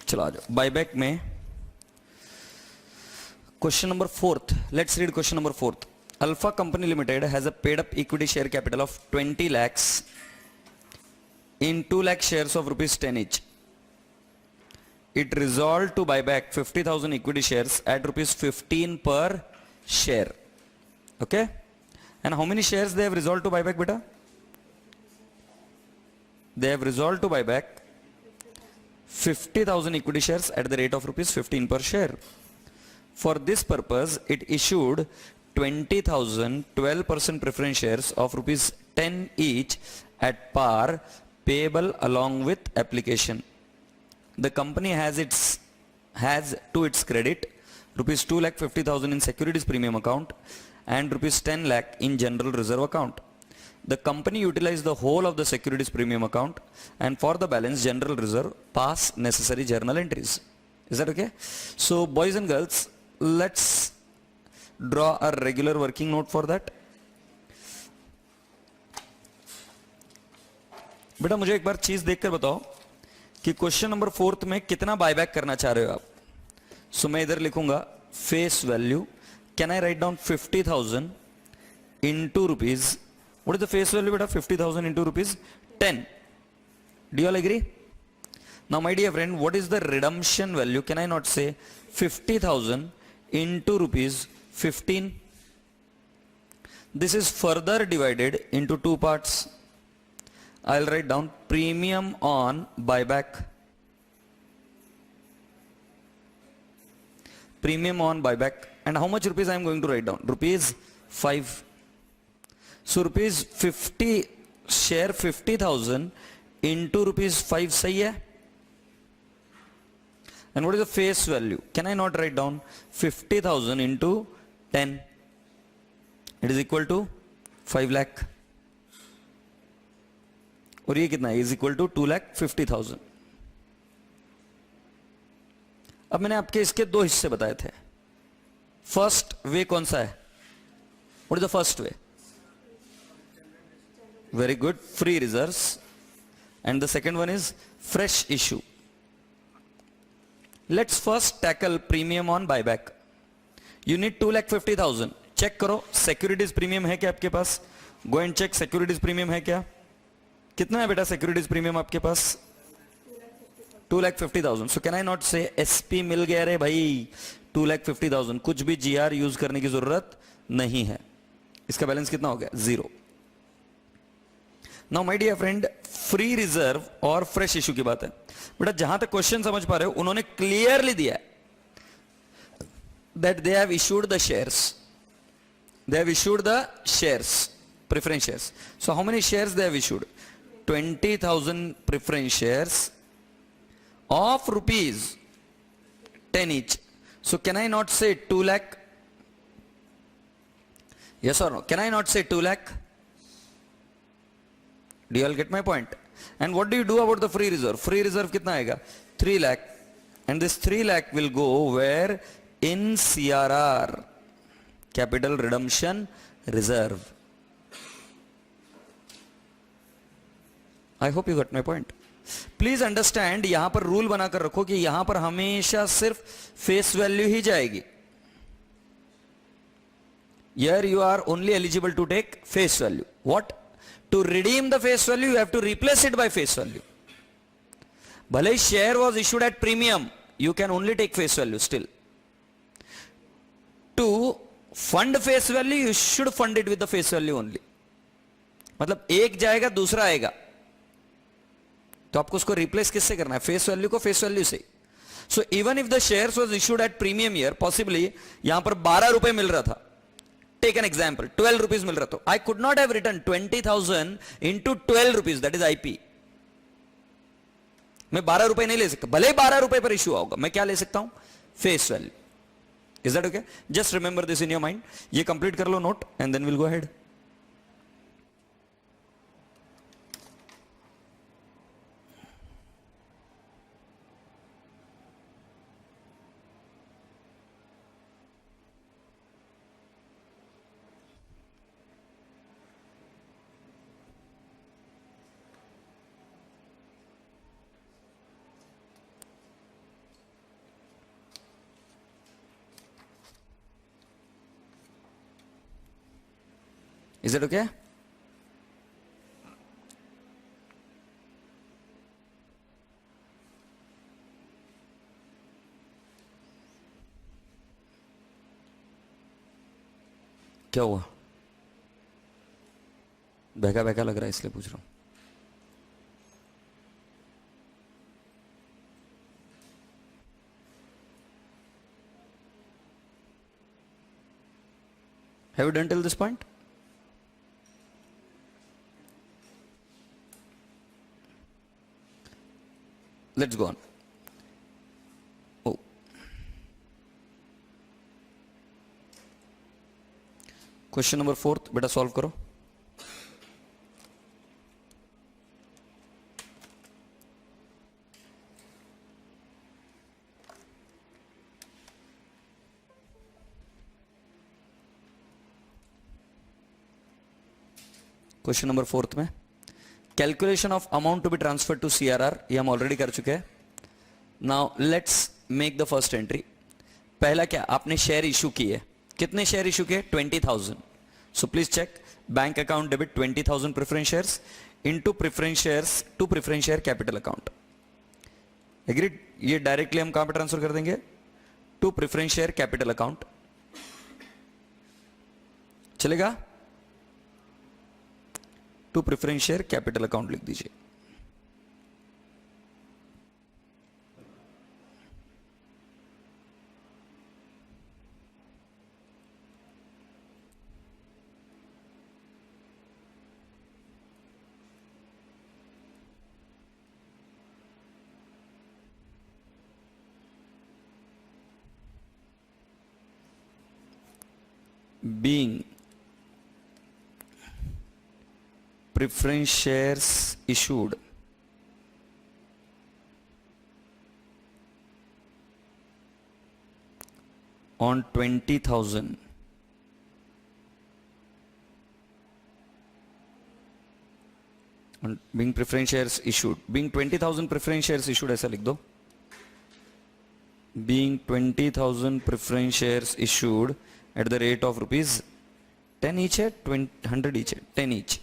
चलो आ जाओ बायबैक में question number fourth. Let's read question number fourth. Alpha Company Limited has a paid up equity share capital of 20 lakhs in 2 lakh shares of rupees 10 each. It resolved to buy back 50,000 equity shares at rupees 15 per share. Okay? And how many shares they have resolved to buy back, beta? They have resolved to buy back 50,000 equity shares at the rate of rupees 15 per share. For this purpose, it issued 20,000 12% preference shares of rupees 10 each at par payable along with application. The company has to its credit rupees 2,50,000 in securities premium account and rupees 10 lakh in general reserve account. The company utilized the whole of the securities premium account and for the balance general reserve pass necessary journal entries. Is that okay? So boys and girls, let's draw a regular working note for that. बेटा मुझे एक बार चीज देखकर बताओ कि question number fourth में कितना buyback करना चाह रहे हो आप. सो मैं इधर लिखूंगा face value. Can I write down 50,000 into rupees? What is the face value, beta? 50,000 into rupees 10. Do you all agree? Now my dear friend, what is the redemption value? Can I not say 50,000 into rupees 15? This is further divided into two parts. I'll write down premium on buyback. Premium on buyback. And how much rupees I am going to write down? Rupees 5. So rupees 50 share 50,000 into rupees 5 सही है? And what is the face value? Can I not write down 50,000 into 10? It is equal to 5 lakh. और ये कितना है? Is equal to 2,50,000. अब मैंने आपके इसके दो हिस्से बताए थे. फर्स्ट वे कौन सा है? What is the first way? Very good. Free reserves. And the second one is fresh issue. Let's first tackle premium on buyback. You need 2,50,000. Check करो सिक्योरिटीज प्रीमियम है क्या आपके पास? Go and check securities premium है क्या? कितना है बेटा सिक्योरिटीज प्रीमियम आपके पास? 2,50,000. So can I not say SP मिल गया रे भाई 2,50,000. कुछ भी जीआर यूज करने की जरूरत नहीं है. इसका बैलेंस कितना हो गया? 0. Now my dear friend, free reserve और फ्रेश इशू की बात है. बेटा जहां तक क्वेश्चन समझ पा रहे हो उन्होंने क्लियरली दिया है that they have issued the shares. They have issued the shares, preference shares. So how many shares they have issued? 20,000 preference shares of rupees 10 each. So can I not say 2 lakh? Yes or no? Can I not say 2 lakh? Do you all get my point? And what do you do about the free reserve? Free reserve कितना आएगा? 3 lakh. And this 3 lakh will go where? In CRR, Capital Redemption Reserve. I hope you got my point. Please understand, यहां पर rule बनाकर रखो कि यहां पर हमेशा सिर्फ फेस वैल्यू ही जाएगी. Here you are only eligible to take face value. What? To redeem the face value, you have to replace it by face value. भले share was issued at premium, you can only take face value still. To fund face value, you should fund it with the face value only. मतलब एक जाएगा दूसरा आएगा, तो आपको उसको replace किससे करना है? फेस वैल्यू को फेस वैल्यू से. So even if the shares was issued at premium year, possibly यहां पर 12 रुपए मिल रहा था. टेक एन एग्जांपल, 12 रुपीज मिल रहा था. I could not have return 20,000 into 12 rupees, that is IP. मैं 12 रुपए नहीं ले सकता, भले 12 रुपए पर इशू होगा. मैं क्या ले सकता हूं? Face value. Is that okay? Just remember this in your mind. ये कंप्लीट कर लो note and then will go ahead. Is it okay? क्या हुआ? बहका बहका लग रहा है इसलिए पूछ रहा हूं. Have you done till this point? Let's go on. Oh. Question number 4 बेटा सॉल्व करो. क्वेश्चन नंबर 4 में calculation of amount to be transfer to CRR, ये हम ऑलरेडी कर चुके हैं. Now let's make the first entry. पहला क्या, आपने शेयर इशू किए. कितने शेयर इशू किए? 20,000. So please check bank account debit 20,000 preference shares into preference shares to preference share capital account. Agreed? ये डायरेक्टली हम कहां पे ट्रांसफर कर देंगे? To preference share capital account. चलेगा? To preference share capital account लिख दीजिए. being preference shares issued on 20,000 being preference shares issued, being 20,000 preference shares issued, ऐसा लिख दो. being 20,000 preference shares issued at the rate of rupees 10 each है, 100 each है, 10 each.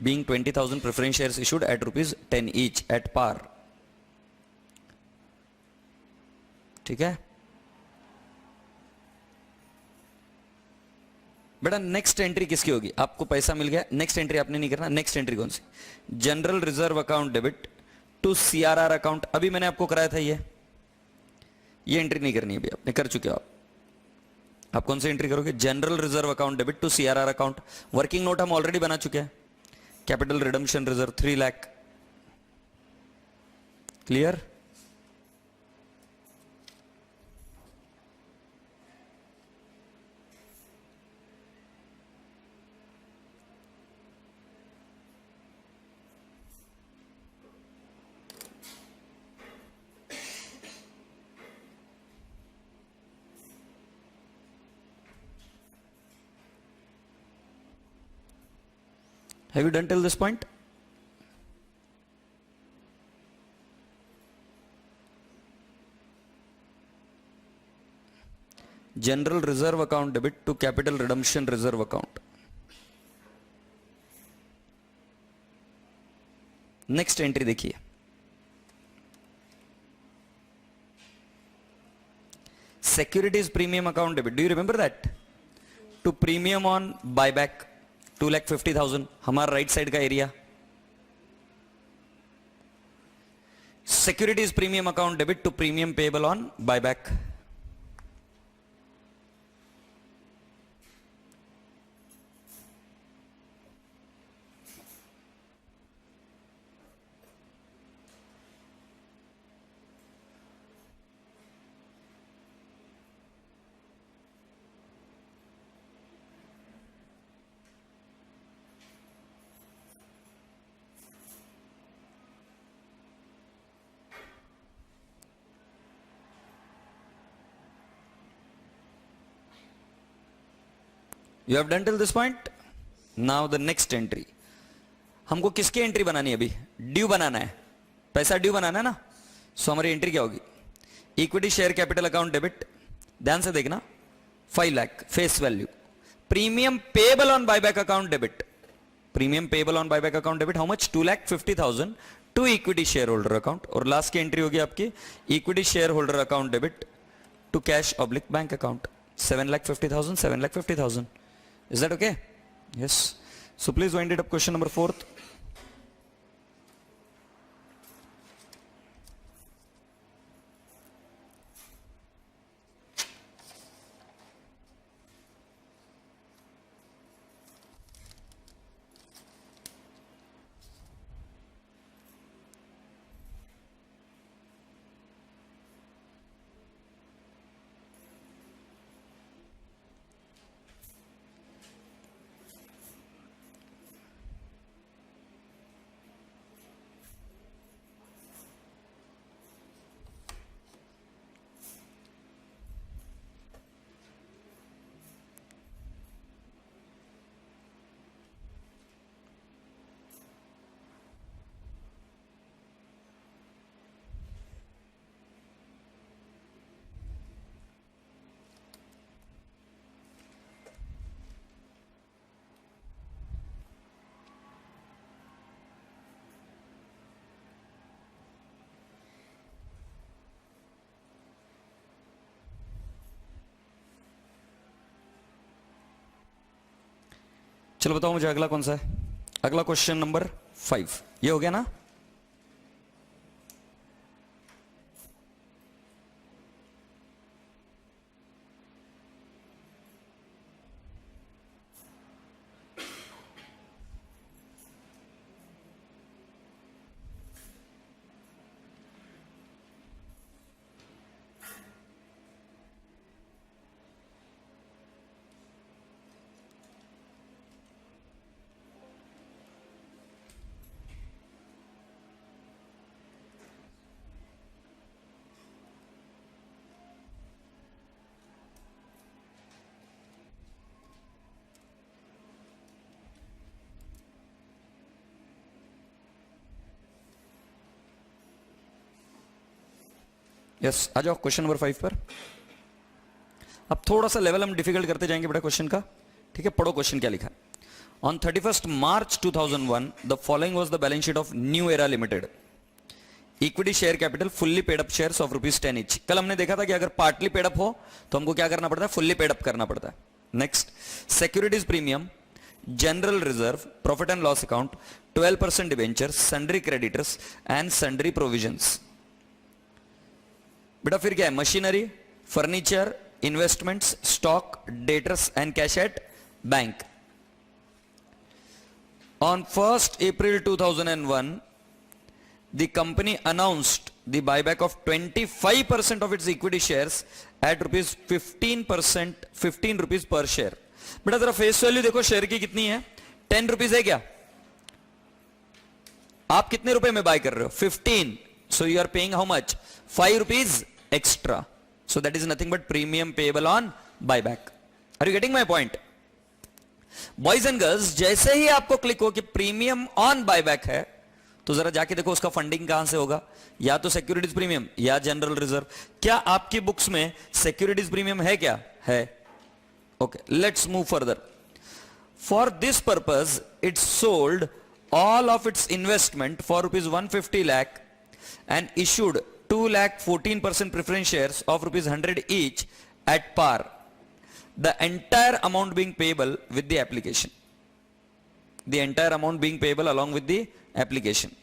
being 20,000 preference shares issued at rupees 10 each at par. ठीक है बेटा. Next entry किसकी होगी? आपको पैसा मिल गया, नेक्स्ट एंट्री आपने नहीं करना. नेक्स्ट एंट्री कौन सी? General reserve account debit to CRR account. अभी मैंने आपको कराया था ये एंट्री नहीं करनी है, अभी आपने कर चुके हो. आप कौन सी एंट्री करोगे? General reserve account debit to CRR account. Working note हम ऑलरेडी बना चुके हैं. Capital redemption reserve 3 lakh. Clear? Have you done till this point? General reserve account debit to capital redemption reserve account. Next entry देखिए. Securities premium account debit. Do you remember that? To premium on buyback 2,50,000. हमारा right side का area. Securities premium account debit to premium payable on buyback. You have done till this point? Now the next entry. हमको किसकी entry बनानी है? अभी due बनाना है, पैसा due बनाना है ना. सो हमारी एंट्री क्या होगी? Equity share capital account debit. ध्यान से देखना, 5 lakh face value. Premium payable on buyback account debit. Premium payable on buyback account debit. How much? 2,50,000 to equity shareholder account. और लास्ट की एंट्री होगी आपकी equity shareholder account debit to cash oblique bank account. 7,50,000, 7,50,000. Is that okay? Yes. So please wind it up. Question number 4. चलो बताओ मुझे अगला कौन सा है? अगला क्वेश्चन नंबर 5 ये हो गया ना? यस आ जाओ क्वेश्चन नंबर 5 पर. अब थोड़ा सा लेवल हम डिफिकल्ट करते जाएंगे बेटा क्वेश्चन का. ठीक है, पढ़ो क्वेश्चन क्या लिखा है. On 31st March 2001 the following was the balance sheet of new era limited. Equity share capital fully paid up shares of ₹10 each. कल हमने देखा था कि अगर पार्टली पेड अप हो तो हमको क्या करना पड़ता है? फुल्ली पेड अप करना पड़ता है. Next, securities premium, general reserve, profit and loss account, 12% debenture, sundry creditors and sundry provisions. बेटा फिर क्या है? Machinery, furniture, investments, stock, debtors and cash at bank. On 1st April 2001 the company announced the buyback of 25% of its equity shares at rupees 15%, 15 rupees per share. बेटा जरा face value देखो share की कितनी है? 10 रुपीज है क्या? आप कितने रुपए में बाय कर रहे हो? 15. So you are paying how much? 5 rupees extra. So that is nothing but premium payable on buyback. Are you getting my point? Boys and girls, जैसे ही आपको क्लिक हो कि प्रीमियम ऑन बायबैक है तो जरा जाके देखो उसका फंडिंग कहां से होगा. या तो सिक्योरिटीज प्रीमियम या जनरल रिजर्व. क्या आपकी बुक्स में सिक्योरिटीज प्रीमियम है? क्या है? Okay, let's move further. For this purpose it sold all of its investment for rupees 150 lakh and issued 2 lakh 14% preference shares of rupees 100 each at par, the entire amount being payable with the application. The entire amount being payable along with the application.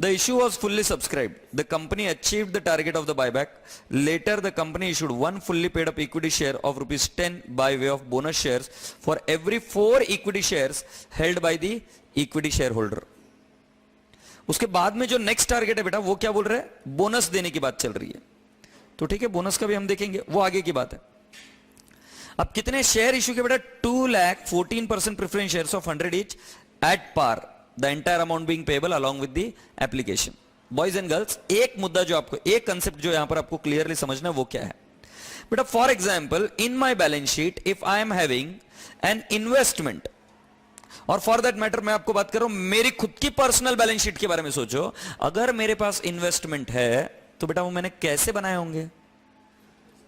The issue was fully subscribed. The company achieved the target of the buyback. Later, the company issued one fully paid up equity share of rupees 10 by way of bonus shares for every 4 equity shares held by the equity shareholder. उसके बाद में जो next target है बेटा वो क्या बोल रहे हैं? बोनस देने की बात चल रही है. तो ठीक है, बोनस का भी हम देखेंगे, वो आगे की बात है. अब कितने शेयर इश्यू के बेटा? 2 lakh 14% preference shares of 100 each at par. The entire amount being payable along with the application. Boys and girls, एक मुद्दा जो आपको, एक कंसेप्ट जो यहां पर आपको क्लियरली समझना है वो क्या है बेटा? For example, in my balance sheet if I am having an investment, और फॉर दैट मैटर मैं आपको बात कर रहा हूं मेरी खुद की पर्सनल बैलेंस शीट के बारे में. सोचो, अगर मेरे पास इन्वेस्टमेंट है तो बेटा वो मैंने कैसे बनाए होंगे?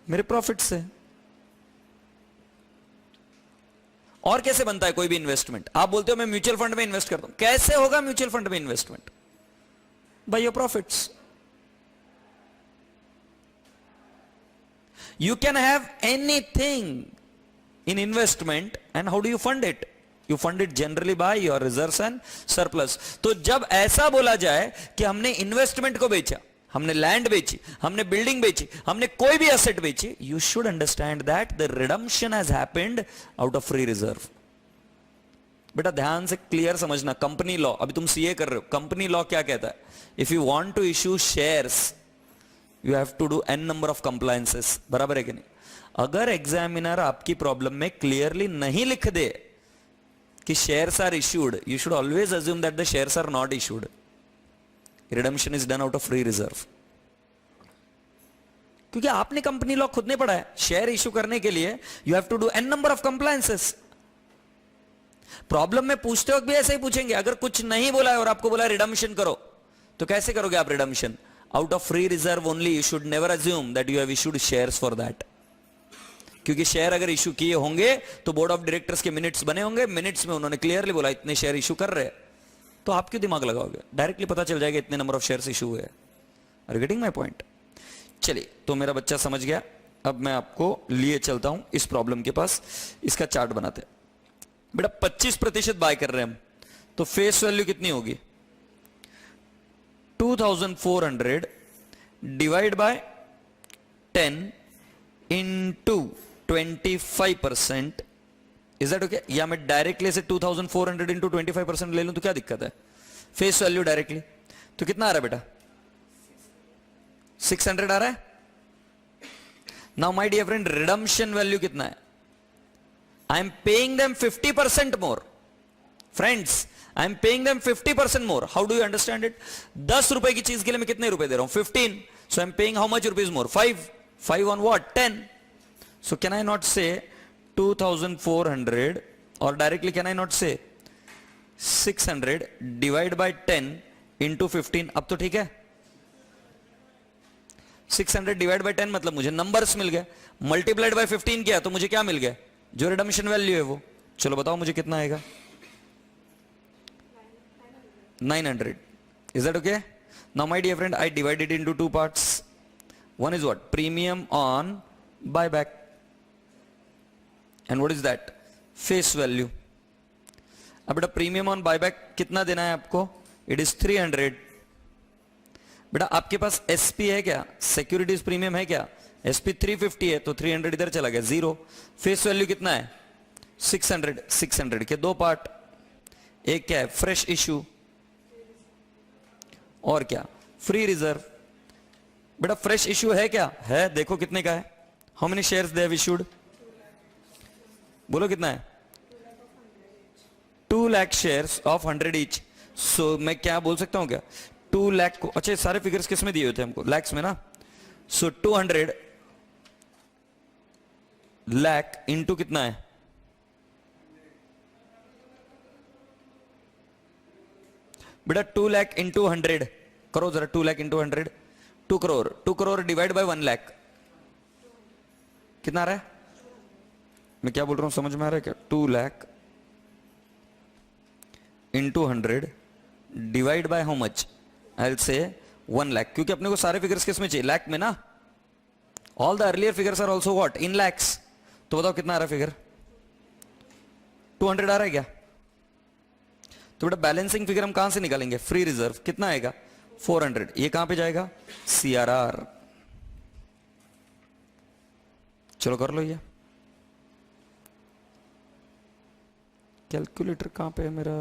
मेरे प्रॉफिट से. और कैसे बनता है कोई भी इन्वेस्टमेंट? आप बोलते हो मैं म्यूचुअल फंड में इन्वेस्ट करता हूं, कैसे होगा म्यूचुअल फंड में investment? By your profits. You can have anything in investment, and how do you fund it? You fund it generally by your reserves and surplus. तो जब ऐसा बोला जाए कि हमने इन्वेस्टमेंट को बेचा, हमने लैंड बेची, हमने बिल्डिंग बेची, हमने कोई भी एसेट बेची, you should understand that the redemption has happened out of free reserve. बेटा ध्यान से क्लियर समझना. कंपनी लॉ, अभी तुम सीए कर रहे हो, कंपनी लॉ क्या कहता है? If you want to issue shares, you have to do n number of compliances. बराबर है कि नहीं? अगर एग्जामिनर आपकी प्रॉब्लम में क्लियरली नहीं लिख दे कि shares are issued, you should always assume that the shares are not issued. Redemption is done out of free reserve. क्योंकि आपने कंपनी लॉ खुद ने पढ़ा है. शेयर इश्यू करने के लिए you have to do n number of compliances. Problem में पूछते वक्त भी ऐसे ही पूछेंगे. अगर कुछ नहीं बोला है और आपको बोला रिडम्पशन करो, तो कैसे करोगे आप redemption? Out of free reserve only. You should never assume that you have issued shares for that. क्योंकि शेयर अगर इशू किए होंगे तो बोर्ड ऑफ डायरेक्टर्स के मिनट्स बने होंगे, मिनट्स में उन्होंने क्लियरली बोला इतने शेयर इशू कर रहे हैं, तो आप क्यों दिमाग लगाओगे? डायरेक्टली पता चल जाएगा इतने नंबर ऑफ शेयर्स इशू हुए. Are you getting my point? चलिए, तो मेरा बच्चा समझ गया. अब मैं आपको लिए चलता हूं इस प्रॉब्लम के पास. इसका चार्ट बनाते हैं. बेटा 25% बाय कर रहे हैं हम, तो फेस वैल्यू कितनी होगी? 2400 divide by 10 into 25%. Is that okay? या मैं डायरेक्टली से 2400 इंटू 25% ले लूं तो क्या दिक्कत है? Face value directly. तो कितना आ रहा है बेटा? 600 आ रहा है. Now my dear friend, redemption value कितना है? I am paying them 50% more. Friends, I am paying them 50% more. How do you understand it? 10 रुपए की चीज के लिए मैं कितने रुपए दे रहा हूं? 15. So I am paying how much rupees more? 5. 5 on what? 10. So can I not say 2400, or directly can I not say 600 divide by 10 into 15? अब तो ठीक है. 600 divide by 10 मतलब मुझे नंबर्स मिल गए. मल्टीप्लाइड बाय 15 किया तो मुझे क्या मिल गया? जो रिडम्पशन वैल्यू है वो. चलो बताओ मुझे कितना आएगा? 900. Is that okay? Now my dear friend, I divide it into two parts. One is what? Premium on buyback. And what is that? Face value. अब बेटा प्रीमियम ऑन बायबैक कितना देना है आपको? It is 300. बेटा आपके पास SP है क्या? सिक्योरिटीज प्रीमियम है क्या? SP 350 है, तो 300 इधर चला गया, 0. फेस वैल्यू कितना है? 600. 600 के दो पार्ट. एक क्या है? फ्रेश इश्यू, और क्या? Free reserve. बेटा फ्रेश इश्यू है क्या? है. देखो कितने का है? How many shares they have issued? बोलो कितना है? 2 लाख शेयर्स ऑफ 100 ईच. सो मैं क्या बोल सकता हूं क्या? 2 लाख को, अच्छा सारे फिगर्स किस में दिए होते हैं हमको? लैक्स में ना. सो 200 लाख इंटू कितना है? बेटा 2 लाख इंटू 100 करो जरा. 2 lakh into 100, 2 crore. 2 crore divide by 1 lakh कितना आ रहा है? मैं क्या बोल रहा हूं समझ में आ रहा है क्या? 2 lakh into 100 divide by how much? I will say 1 lakh, क्योंकि अपने को सारे फिगर्स किस में चाहिए? लाख में ना. All the earlier figures are also what? In lakhs. तो बताओ कितना आ रहा है फिगर? 200 आ रहा है क्या? तो बेटा बैलेंसिंग फिगर हम कहां से निकालेंगे? Free reserve. कितना आएगा? 400. ये कहां पे जाएगा? CRR. चलो कर लो. ये कैलकुलेटर कहां पे है मेरा?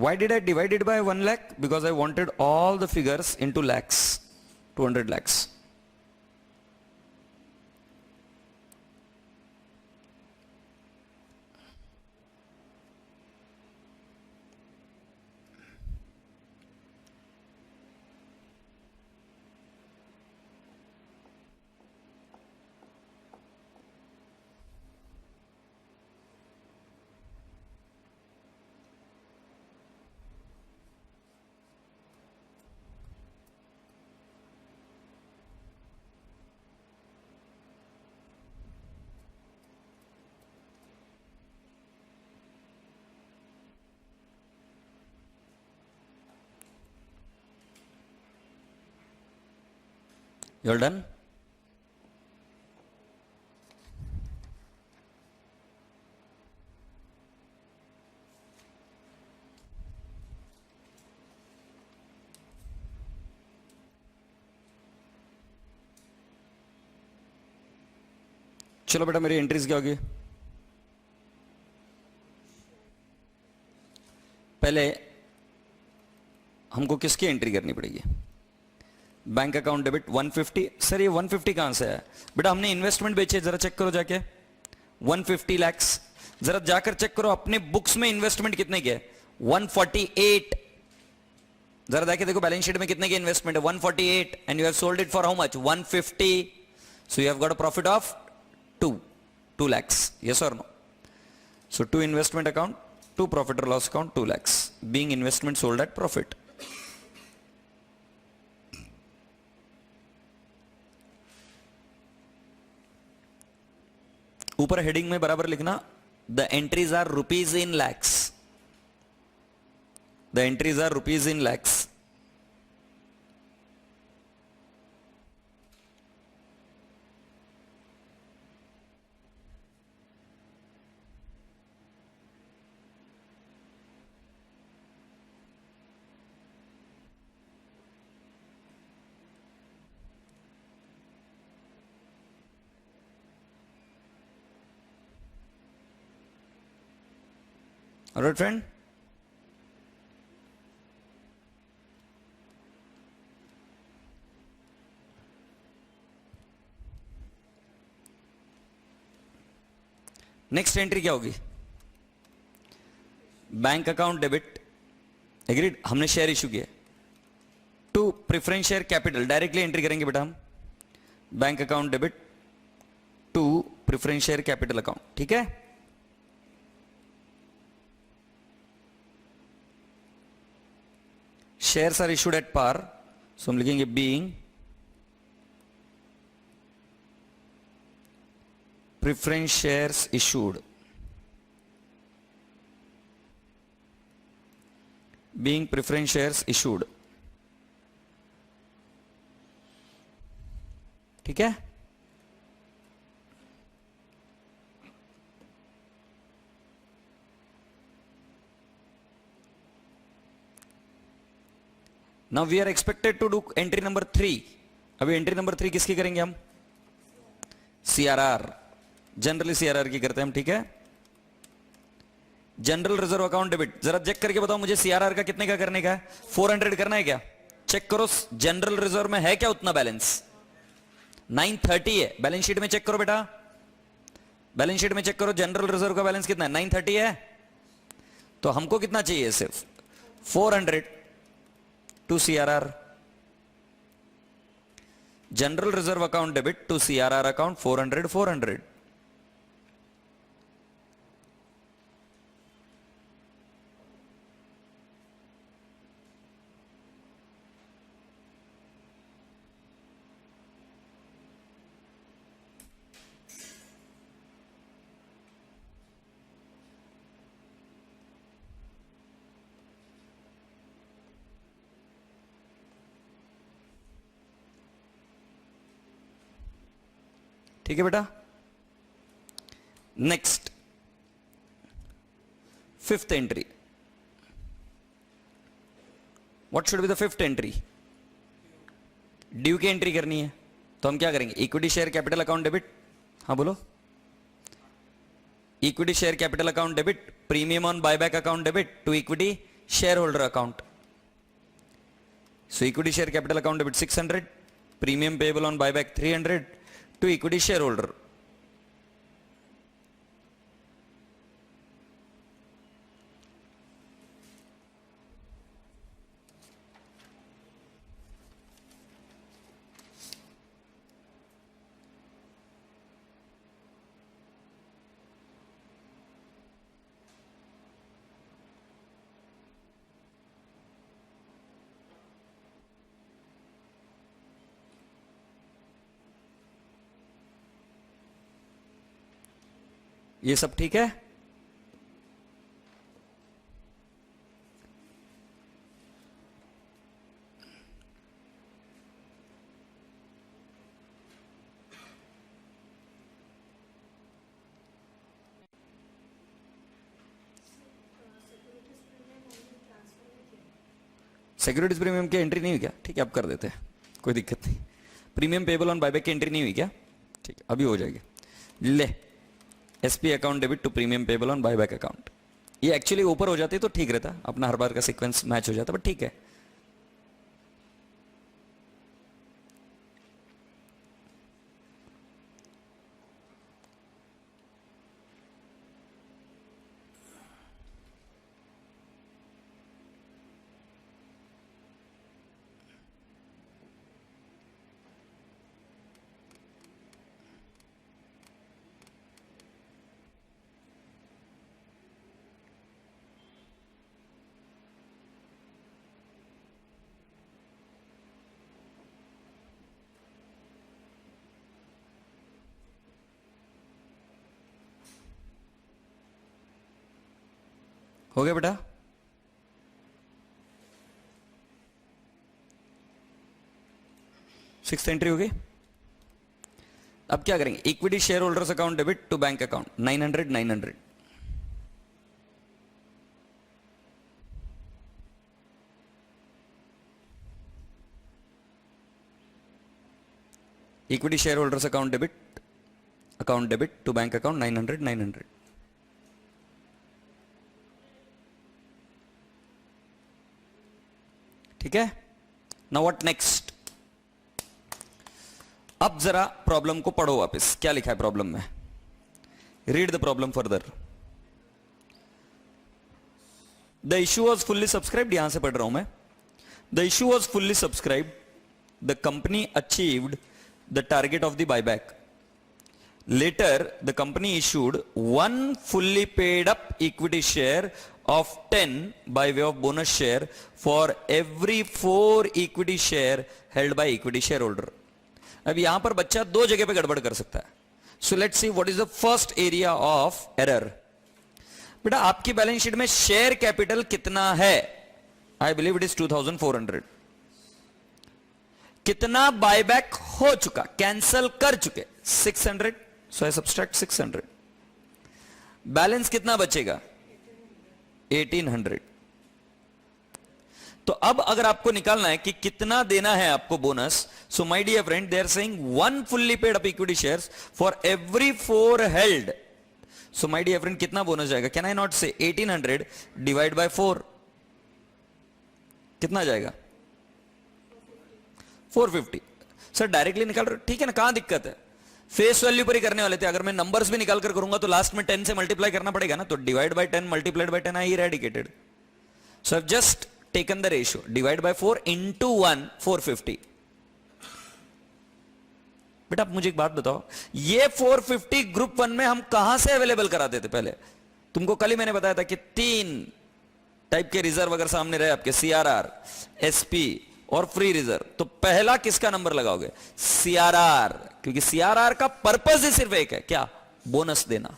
Why did I divide it by 1 lakh? Because I wanted all the figures into lakhs. 200 lakhs. You all done? चलो बेटा मेरी एंट्रीज क्या होगी? पहले हमको किसकी एंट्री करनी पड़ेगी? Bank account debit 150। सर ये 150 कहां से है? बेटा हमने इन्वेस्टमेंट बेचे, जरा चेक करो जाके 150 lakhs। जरा जाकर चेक करो अपने बुक्स में इन्वेस्टमेंट कितने के? 148। जरा देखिए, देखो बैलेंस शीट में कितने के इन्वेस्टमेंट है? 148 and you have sold it for how much? 150। So you have got a profit of 2 lakhs। yes or no? So 2 investment account, 2 profit or loss account, 2 lakhs being investment sold at profit। ऊपर heading में बराबर लिखना, the entries are rupees in lakhs. The entries are rupees in lakhs. All right, friend? Next entry क्या होगी? Bank account debit, agreed, हमने share issue किया। To preference share capital, directly entry करेंगे बेटा हम। Bank account debit to preference share capital account, ठीक है? Shares are issued at par, so हम लिखेंगे being preference shares issued, being preference shares issued, ठीक है? Now we are expected to do entry number 3। अभी एंट्री नंबर 3 किसकी करेंगे हम? CRR, जनरली CRR की करते हैं हम, ठीक है? जनरल रिजर्व अकाउंट डेबिट, जरा चेक करके बताओ मुझे CRR का कितने का करने का है? 400 करना है क्या? चेक करो जनरल रिजर्व में है क्या उतना बैलेंस? 930 है। बैलेंस शीट में चेक करो बेटा, बैलेंस शीट में चेक करो जनरल रिजर्व का बैलेंस कितना है? 930 है। तो हमको कितना चाहिए? सिर्फ 400 to CRR। General reserve account debit to CRR account 400। ठीक है बेटा? Next 5th entry, what should be the 5th entry? Due की एंट्री करनी है, तो हम क्या करेंगे? Equity share capital account debit. हाँ बोलो। Equity share capital account debit, premium on buyback account debit to equity share holder account. So equity share capital account debit 600, premium payable on buyback 300 to equity shareholder। ये सब ठीक है? Securities premium की entry नहीं हुई क्या? ठीक है, अब कर देते हैं, कोई दिक्कत नहीं। प्रीमियम पेबल ऑन बायबैक की एंट्री नहीं हुई क्या? ठीक है, अभी हो जाएगी। ले, SP account debit to premium payable on buyback account. ये एक्चुअली ऊपर हो जाती तो ठीक रहता, अपना हर बार का सीक्वेंस मैच हो जाता, बट ठीक है। हो गया बेटा? सिक्स्थ एंट्री हो गई। अब क्या करेंगे? Equity share holders account debit to bank account 900 equity share holders account debit to bank account 900 ठीक है। Now what next? अब जरा प्रॉब्लम को पढ़ो वापस, क्या लिखा है प्रॉब्लम में? Read the problem further. The issue was fully subscribed, यहां से पढ़ रहा हूं मैं। The issue was fully subscribed, the company achieved the target of the buyback. Later, the company issued one fully paid up equity share of 10 by way of bonus share for every 4 equity share held by equity shareholder. अब यहां पर बच्चा दो जगह पे गड़बड़ कर सकता है। So let's see what is the first area of error. बेटा आपकी बैलेंस शीट में शेयर कैपिटल कितना है? I believe it is 2400. कितना बायबैक हो चुका, कैंसल कर चुके? 600. So I subtract 600. बैलेंस कितना बचेगा? 1800. तो अब अगर आपको निकालना है कि कितना देना है आपको bonus, so my dear friend, they are saying one fully paid up equity shares for every 4 held. So my dear friend, कितना बोनस जाएगा? Can I not say 1800 divide by 4, कितना जाएगा? 450। सर डायरेक्टली निकाल रहे हो, ठीक है ना, कहां दिक्कत है? फेस वैल्यू पर ही करने वाले थे। अगर मैं नंबर्स भी निकाल कर करूंगा तो लास्ट में 10 से मल्टीप्लाई करना पड़ेगा ना, तो divide by 10 multiplied by 10 I eradicated. So I have just taken the ratio, divide by 4 into 1 450। बेटा आप मुझे एक बात बताओ, ये 450 ग्रुप 1 में हम कहां से अवेलेबल कराते थे? पहले तुमको कल ही मैंने बताया था कि 3 टाइप के रिजर्व अगर सामने रहे आपके, सीआरआर, एसपी और फ्री रिजर्व, तो पहला किसका नंबर लगाओगे? सीआरआर, क्योंकि सीआरआर का पर्पस ही सिर्फ एक है, क्या? बोनस देना।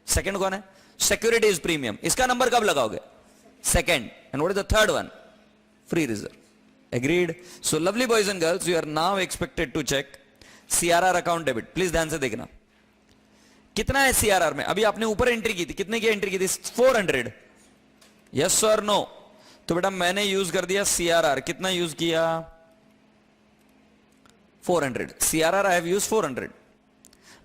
सेकंड कौन है? सिक्योरिटीज प्रीमियम, इसका नंबर कब लगाओगे? Second. And what is the third one? Free reserve. Agreed? So lovely boys and girls, you are now expected to check CRR account debit. Please ध्यान से देखना कितना है सीआरआर में। अभी आपने ऊपर एंट्री की थी, कितने की एंट्री की थी? 400। यस और नो? तो बेटा मैंने यूज कर दिया सीआरआर, कितना यूज किया? 400। CRR I have use 400।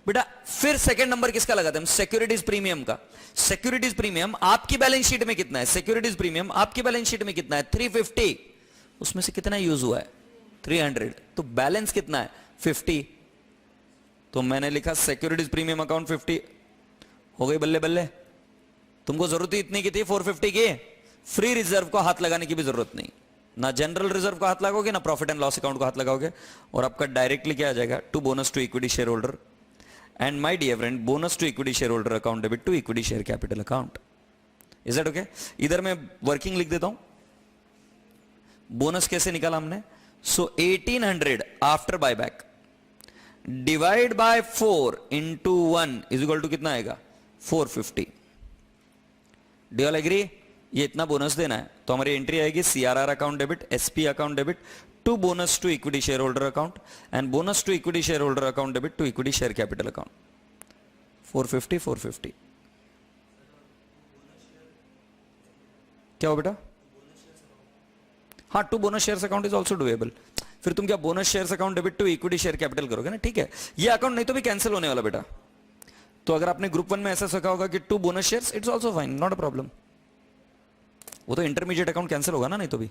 बेटा फिर सेकंड नंबर किसका लगाते हैं? सिक्योरिटीज प्रीमियम का। सिक्योरिटीज प्रीमियम आपकी बैलेंस शीट में कितना है? सिक्योरिटीज प्रीमियम आपकी बैलेंस शीट में कितना है? 350। उसमें से कितना यूज हुआ है? 300। तो बैलेंस कितना है? 50। तो मैंने लिखा सिक्योरिटीज प्रीमियम अकाउंट 50। हो गई बल्ले बल्ले। तुमको जरूरत ही इतनी की थी 450 की। फ्री रिजर्व को हाथ लगाने की भी जरूरत नहीं, ना जनरल रिजर्व को हाथ लगाओगे ना प्रॉफिट एंड लॉस अकाउंट को हाथ लगाओगे, और आपका डायरेक्टली क्या आ जाएगा? To bonus to equity share holder. And my dear friend, bonus to equity share holder account debit to equity share capital account. Is that okay? इधर मैं वर्किंग लिख देता हूं। बोनस कैसे निकाला हमने? So 1800 after buyback divide by 4 into 1 is equal to कितना आएगा? 450। Do you all agree? ये इतना बोनस देना है, तो हमारी एंट्री आएगी CRR account debit, SP account debit to bonus to equity share holder account and bonus to equity share holder account debit to equity share capital account. 450 450 क्या हो बेटा? हाँ, to bonus shares account is also doable. फिर तुम क्या bonus shares account debit to equity share capital करोगे ना, ठीक है। ये अकाउंट नहीं तो भी कैंसिल होने वाला बेटा। तो अगर आपने ग्रुप 1 में ऐसा सीखा होगा कि to bonus shares, it's also fine, not a problem. वो तो इंटरमीडिएट अकाउंट कैंसिल होगा ना नहीं तो भी।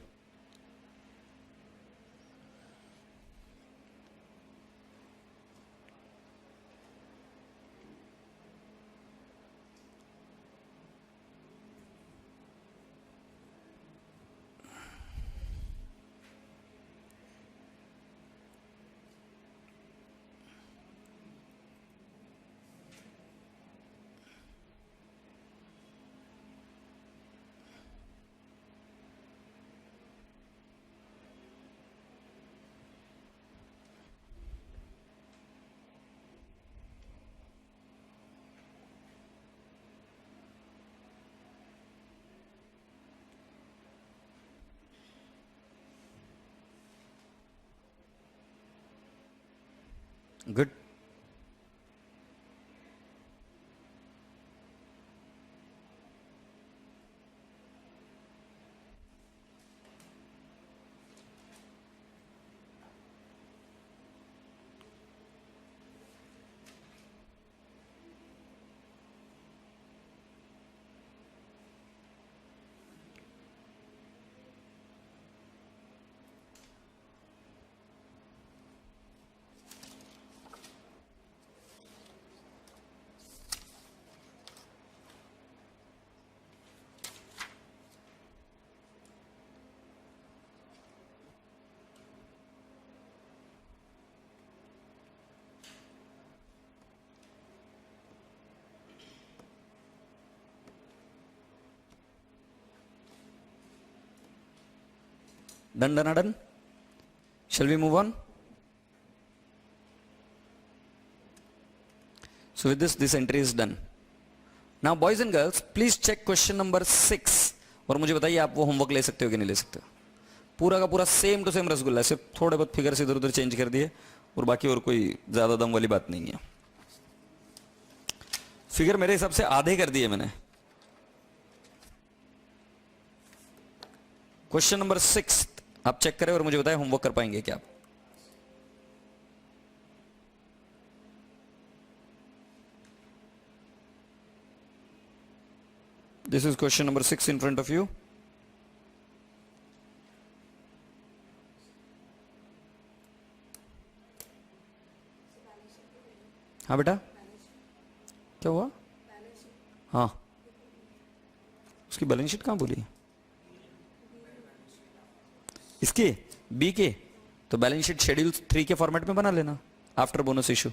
Good. Done, done, done. Shall we move on? So with this entry is done. Now boys and girls, please check question number 6 और मुझे बताइए आप वो होमवर्क ले सकते हो कि नहीं ले सकते हो। पूरा का पूरा सेम टू सेम रसगुल्ला, सिर्फ थोड़े बहुत फिगर्स इधर उधर चेंज कर दिए और बाकी और कोई ज्यादा दम वाली बात नहीं है। फिगर मेरे हिसाब से आधे कर दिए मैंने। क्वेश्चन नंबर 6 आप चेक करें और मुझे बताएं होमवर्क कर पाएंगे क्या आप। This is question number 6 in front of you. हाँ बेटा, क्या हुआ? हाँ, उसकी बैलेंस शीट कहाँ बोली? इसके बी के तो बैलेंस शीट शेड्यूल 3 के फॉर्मेट में बना लेना आफ्टर बोनस इशू,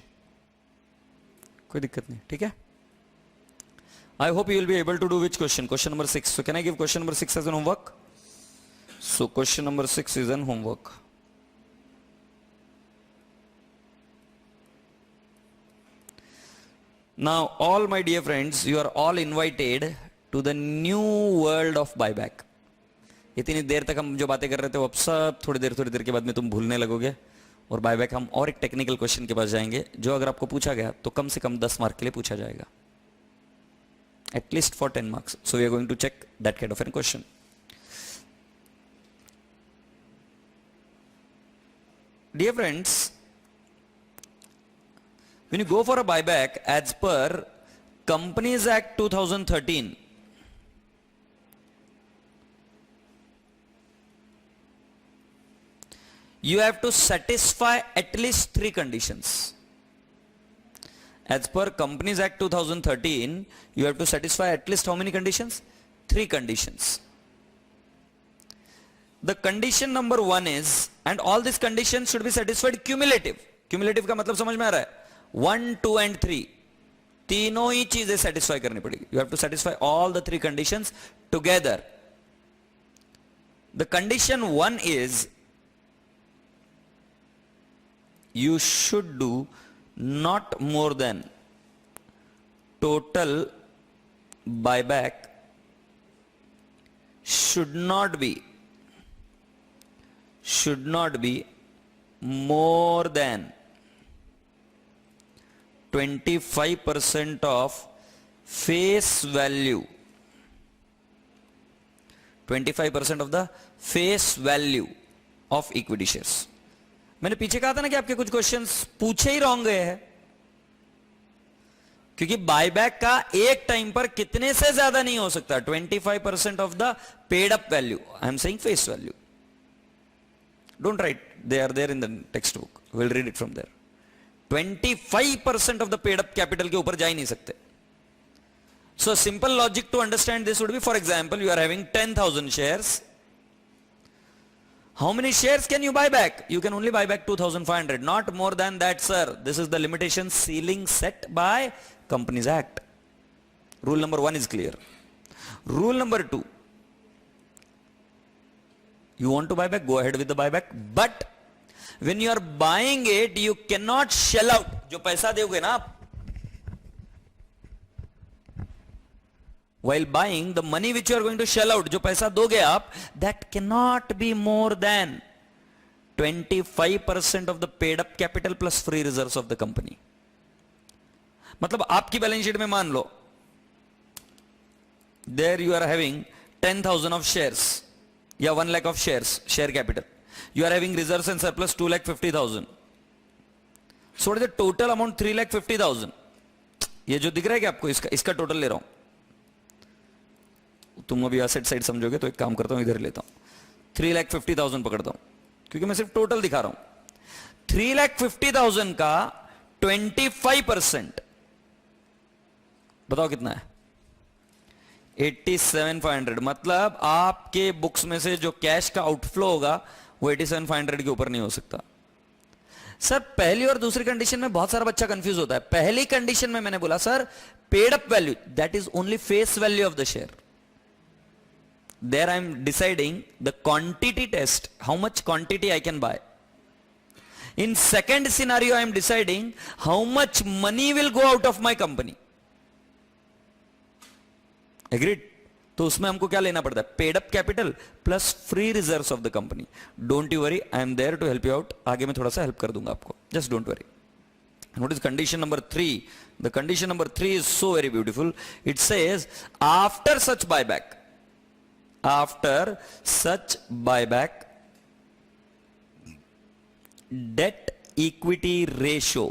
कोई दिक्कत नहीं, ठीक है। I hope you will be able to do which question? Question number 6. So can I give question number 6 as an homework? So question number 6 is an homework. Now all my dear friends, you are all invited to the new world of buyback. इतनी देर तक हम जो बातें कर रहे थे वो अब सब थोड़ी देर के बाद में तुम भूलने लगोगे और बायबैक हम और एक टेक्निकल क्वेश्चन के पास जाएंगे जो अगर आपको पूछा गया तो कम से कम 10 मार्क के लिए पूछा जाएगा, at least for 10 marks. So we are going to check that kind of a question. Dear friends, when you go for a buyback as per Companies Act 2013, you have to satisfy at least 3 conditions. As per Companies Act 2013, you have to satisfy at least how many conditions? 3 conditions. The condition number 1 is, and all these conditions should be satisfied cumulative. Cumulative का मतलब समझ में आ रहा है? 1, 2 and 3. तीनों ही चीजें satisfy करनी पड़ेगी. You have to satisfy all the 3 conditions together. The condition 1 is, you should do not more than total buyback should not be more than 25% of face value 25% of the face value of equity shares. मैंने पीछे कहा था ना कि आपके कुछ questions पूछे ही wrong गए हैं, क्योंकि बायबैक का एक टाइम पर कितने से ज्यादा नहीं हो सकता, 25% of the paid up value, I am saying face value. Don't write, they are there in the text book, will read it from there. 25% of the paid up capital के ऊपर जा ही नहीं सकते। So simple logic to understand this would be, for example you are having 10,000 shares, how many shares can you buy back? You can only buy back 2,500, not more than that, sir. This is the limitation ceiling set by Companies Act. Rule number 1 is clear. Rule number 2, you want to buy back, go ahead with the buyback, but when you are buying it, you cannot shell out. जो पैसा दोगे ना आप, while buying, the money which you are going to shell out, जो पैसा दोगे आप, that cannot be more than 25% of the paid up capital plus free reserves of the company. मतलब आपकी बैलेंस शीट में मान लो, there you are having 10,000 of shares या 1 lakh of shares, share capital. You are having reserves and surplus 2,50,000. So what is the total amount? 3,50,000. ये जो दिख रहा है कि आपको, इसका टोटल ले रहा हूं। तुम अभी एसेट साइड समझोगे तो एक काम करता हूं, इधर लेता हूं, 3,50,000 पकड़ता हूं, क्योंकि मैं सिर्फ टोटल दिखा रहा हूं। 3,50,000 का 25% बताओ कितना है? 87,500। मतलब आपके बुक्स में से जो कैश का आउटफ्लो होगा वो 87,500 के ऊपर नहीं हो सकता। सर पहली और दूसरी कंडीशन में बहुत सारा बच्चा कंफ्यूज होता है। पहली कंडीशन में मैंने बोला sir paid up value, that is only face value of the share. There I am deciding the quantity test, how much quantity I can buy. In second scenario I am deciding how much money will go out of my company. Agreed? तो उसमें हमको क्या लेना पड़ता है? Paid up capital plus free reserves of the company. Don't you worry, I am there to help you out. आगे मैं थोड़ा सा हेल्प कर दूंगा आपको, just don't worry. What is condition number 3? The condition number 3 is so very beautiful. It says after such buyback, after such buyback, debt equity ratio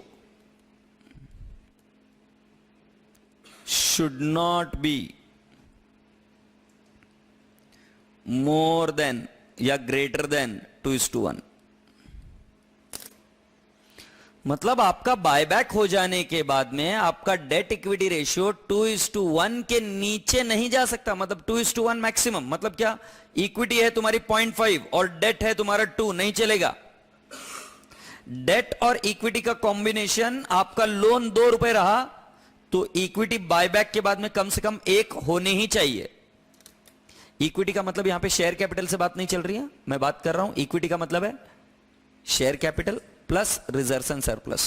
should not be more than या greater than 2:1। मतलब आपका buyback हो जाने के बाद में आपका date equity ratio 2:1 के नीचे नहीं जा सकता। मतलब 2:1 मैक्सिमम। मतलब क्या? इक्विटी है तुम्हारी 0.5 और डेट है तुम्हारा 2, नहीं चलेगा। डेट और इक्विटी का कॉम्बिनेशन, आपका लोन 2 रुपए रहा तो इक्विटी बायबैक के बाद में कम से कम 1 होने ही चाहिए। इक्विटी का मतलब यहां पे शेयर कैपिटल से बात नहीं चल रही है, मैं बात कर रहा हूं इक्विटी का मतलब है share capital plus reserves and surplus.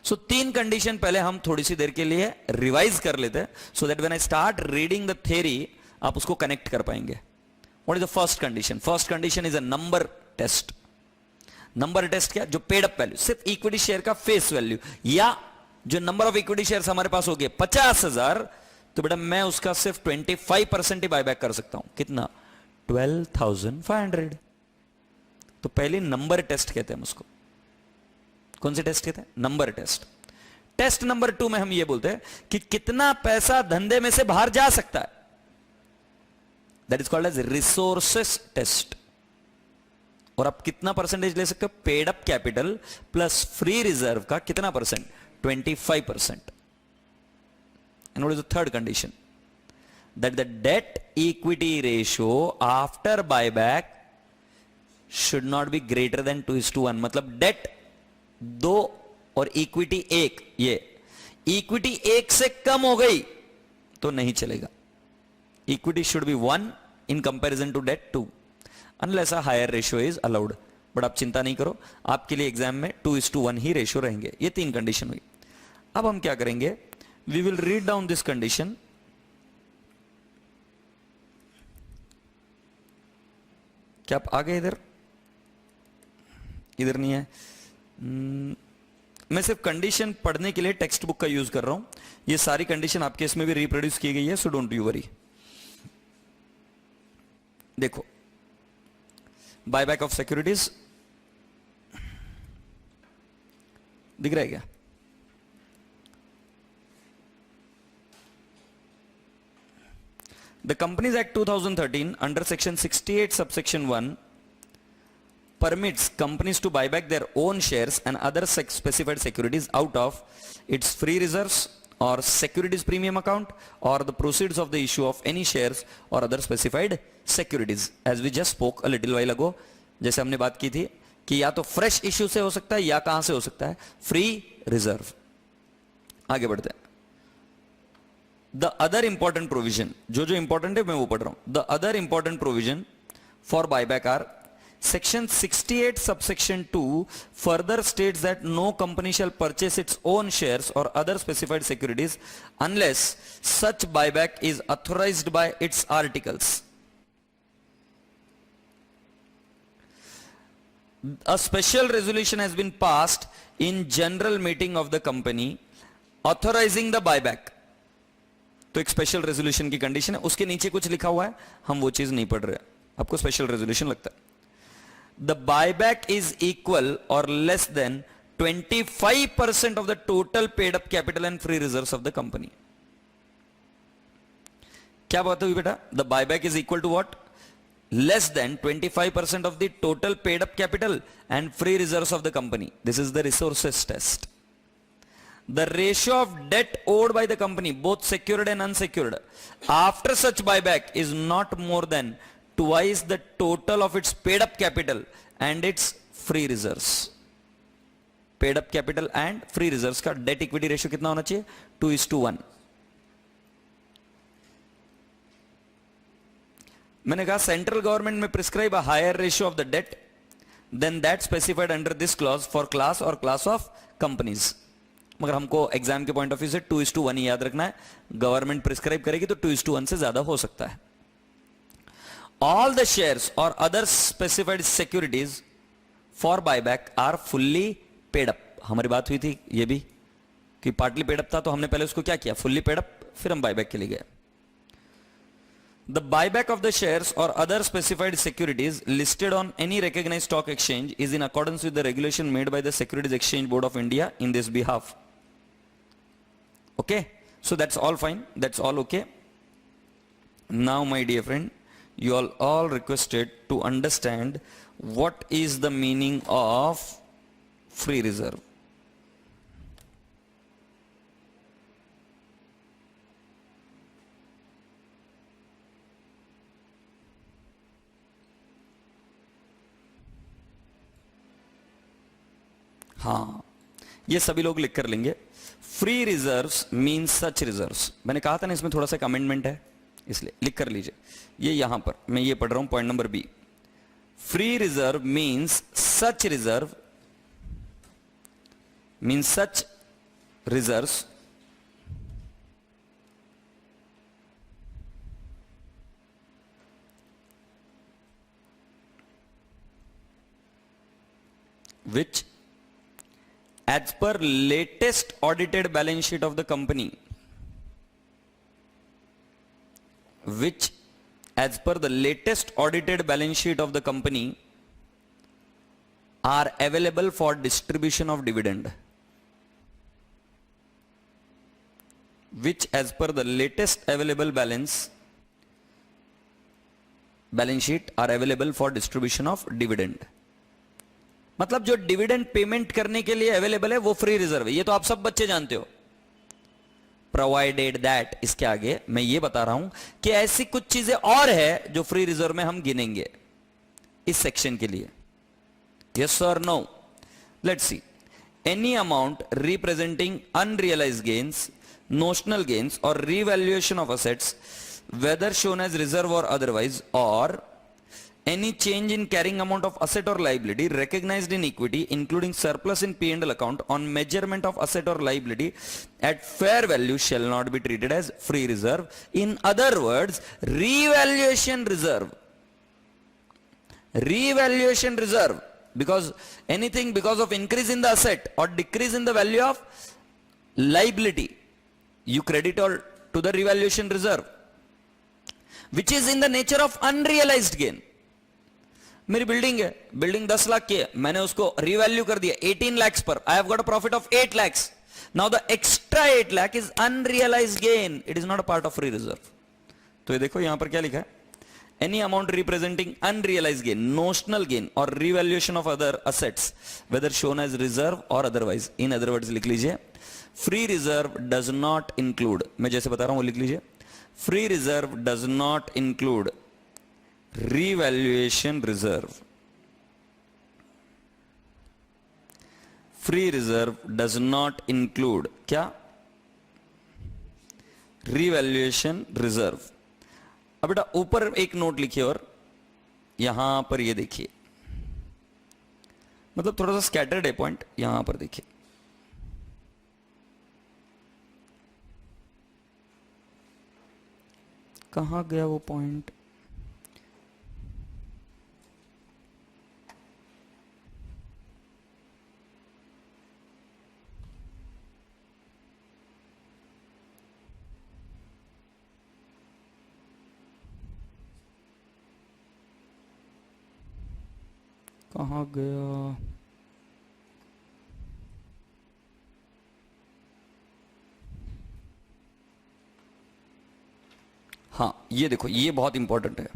So 3 condition पहले हम थोड़ी सी देर के लिए रिवाइज कर लेते हैं, so that when I start reading the theory आप उसको कनेक्ट कर पाएंगे। What is the first condition? First condition is a number test. Number test क्या? जो पेड अप वैल्यू, सिर्फ इक्विटी शेयर का फेस वैल्यू, या जो नंबर ऑफ इक्विटी शेयर हमारे पास हो गए 50,000, तो बेटा मैं उसका सिर्फ 25% ही बायबैक कर सकता हूं। कितना? 12,500। तो पहले नंबर टेस्ट कहते हैं उसको। कौन से टेस्ट कहते हैं? Number test. टेस्ट नंबर 2 में हम ये बोलते हैं कि कितना पैसा धंधे में से बाहर जा सकता है, that is called as resources test. और आप कितना परसेंटेज ले सकते हो? Paid up capital plus free reserve का कितना percent? 25%। And what is the third condition? That the debt equity ratio after buyback should not be greater than 2:1। मतलब date 2 और इक्विटी 1, ये इक्विटी 1 से कम हो गई तो नहीं चलेगा। Equity should be 1 in comparison to debt 2 unless a higher ratio is allowed. But आप चिंता नहीं करो, आपके लिए एग्जाम में 2:1 ही रेशियो रहेंगे। ये 3 कंडीशन हुई। अब हम क्या करेंगे? We will read down this condition. क्या आप आ गए? इधर नहीं है। मैं सिर्फ कंडीशन पढ़ने के लिए टेक्स्ट बुक का यूज कर रहा हूं। ये सारी कंडीशन आपके इसमें भी रिप्रोड्यूस की गई है, सो डोंट यू वरी। देखो, बायबैक ऑफ सिक्योरिटीज दिख रहा है क्या? The Companies Act 2013 under section 68 subsection 1 permits companies to buy back their own shares and other specified securities out of its free reserves or securities premium account or the proceeds of the issue of any shares or other specified securities. As we just spoke a little while ago, जैसे हमने बात की थी कि या तो fresh issue से हो सकता है या कहां से हो सकता है, फ्री रिजर्व. आगे बढ़ते हैं. The other important provision, जो important है मैं वो पढ़ रहा हूं. The other important provision for buyback are section 68 subsection 2 further states that no company shall purchase its own shares or other specified securities unless such buyback is authorized by its articles. A special resolution has been passed in general meeting of the company authorizing the buyback. तो एक special resolution की condition है, उसके नीचे कुछ लिखा हुआ है, हम वो चीज नहीं पढ़ रहे, आपको स्पेशल रेजोल्यूशन लगता है. द बायबैक इज इक्वल और less than 25% of the total paid up capital and free reserves of the company. क्या बात हुई बेटा? The buyback is equal to what? Less than 25% of the total paid up capital and free reserves of the company. This is the resources test. The ratio of debt owed by the company, both secured and unsecured, after such buyback is not more than twice the total of its paid up capital and its free reserves. Paid up capital and free reserves का debt equity ratio कितना होना चाहिए? 2:1. मैंने कहा central government में prescribe a higher ratio of the debt than that specified under this clause for class or class of companies. मगर हमको exam के पॉइंट ऑफ व्यू से 2:1 ही याद रखना है. गवर्नमेंट प्रिस्क्राइब करेगी तो 2:1 से ज्यादा हो सकता है. ऑल द शेयर्स और other specified securities for buyback are fully paid up. हमारी बात हुई थी ये भी कि पार्टली पेड अप था, तो हमने पहले उसको क्या किया? फुल्ली पेड अप, फिर हम बायबैक के लिए गए. The buyback of the shares or other specified securities listed on any recognized stock exchange is in accordance with the regulation made by the Securities Exchange Board of India in this behalf. Okay, so that's all fine, that's all okay. Now my dear friend, you all requested to understand what is the meaning of free reserve. हाँ, ये सभी लोग लिख कर लेंगे. Free reserves means such reserves. मैंने कहा था ना इसमें थोड़ा सा कमेंटमेंट है, इसलिए लिख कर लीजिए. ये यहां पर मैं ये पढ़ रहा हूं, point number B. Free reserve means such reserve, means such reserves which as per latest audited balance sheet of the company, which as per the latest audited balance sheet of the company are available for distribution of dividend. Which as per the latest available balance sheet are available for distribution of dividend. मतलब जो dividend payment करने के लिए available है वो free reserve है. ये तो आप सब बच्चे जानते हो. प्रोवाइडेड दैट, इसके आगे मैं ये बता रहा हूं कि ऐसी कुछ चीजें और है जो फ्री रिजर्व में हम गिनेंगे इस सेक्शन के लिए. यस और no? Let's see. Any amount representing unrealised gains, notional gains और revaluation of assets whether shown as reserve or otherwise, or any change in carrying amount of asset or liability recognized in equity including surplus in P&L account on measurement of asset or liability at fair value shall not be treated as free reserve. In other words, revaluation reserve, because anything because of increase in the asset or decrease in the value of liability, you credit all to the revaluation reserve. Which is in the nature of unrealised gain. मेरी building है, building 10 lakh की है, मैंने उसको revalue कर दिया 18 lakhs पर, आई have got a profit of 8 lakhs। Now the extra 8 lakh is unrealised gain, it is not a part of free reserve. तो ये देखो यहां पर क्या लिखा है, any amount representing unrealized gain, notional gain or revaluation of other assets whether shown as reserve or otherwise। in other words लिख लीजिए, free reserve does not include, मैं जैसे बता रहा हूं वो लिख लीजिए, free reserve does not include revaluation reserve। free reserve does not include क्या, revaluation reserve। अब बेटा ऊपर एक नोट लिखिए और यहां पर ये देखिए, मतलब थोड़ा सा स्कैटर्ड है पॉइंट, यहां पर देखिए, कहां गया वो पॉइंट, कहाँ गया, हाँ ये देखो, ये बहुत इंपॉर्टेंट है।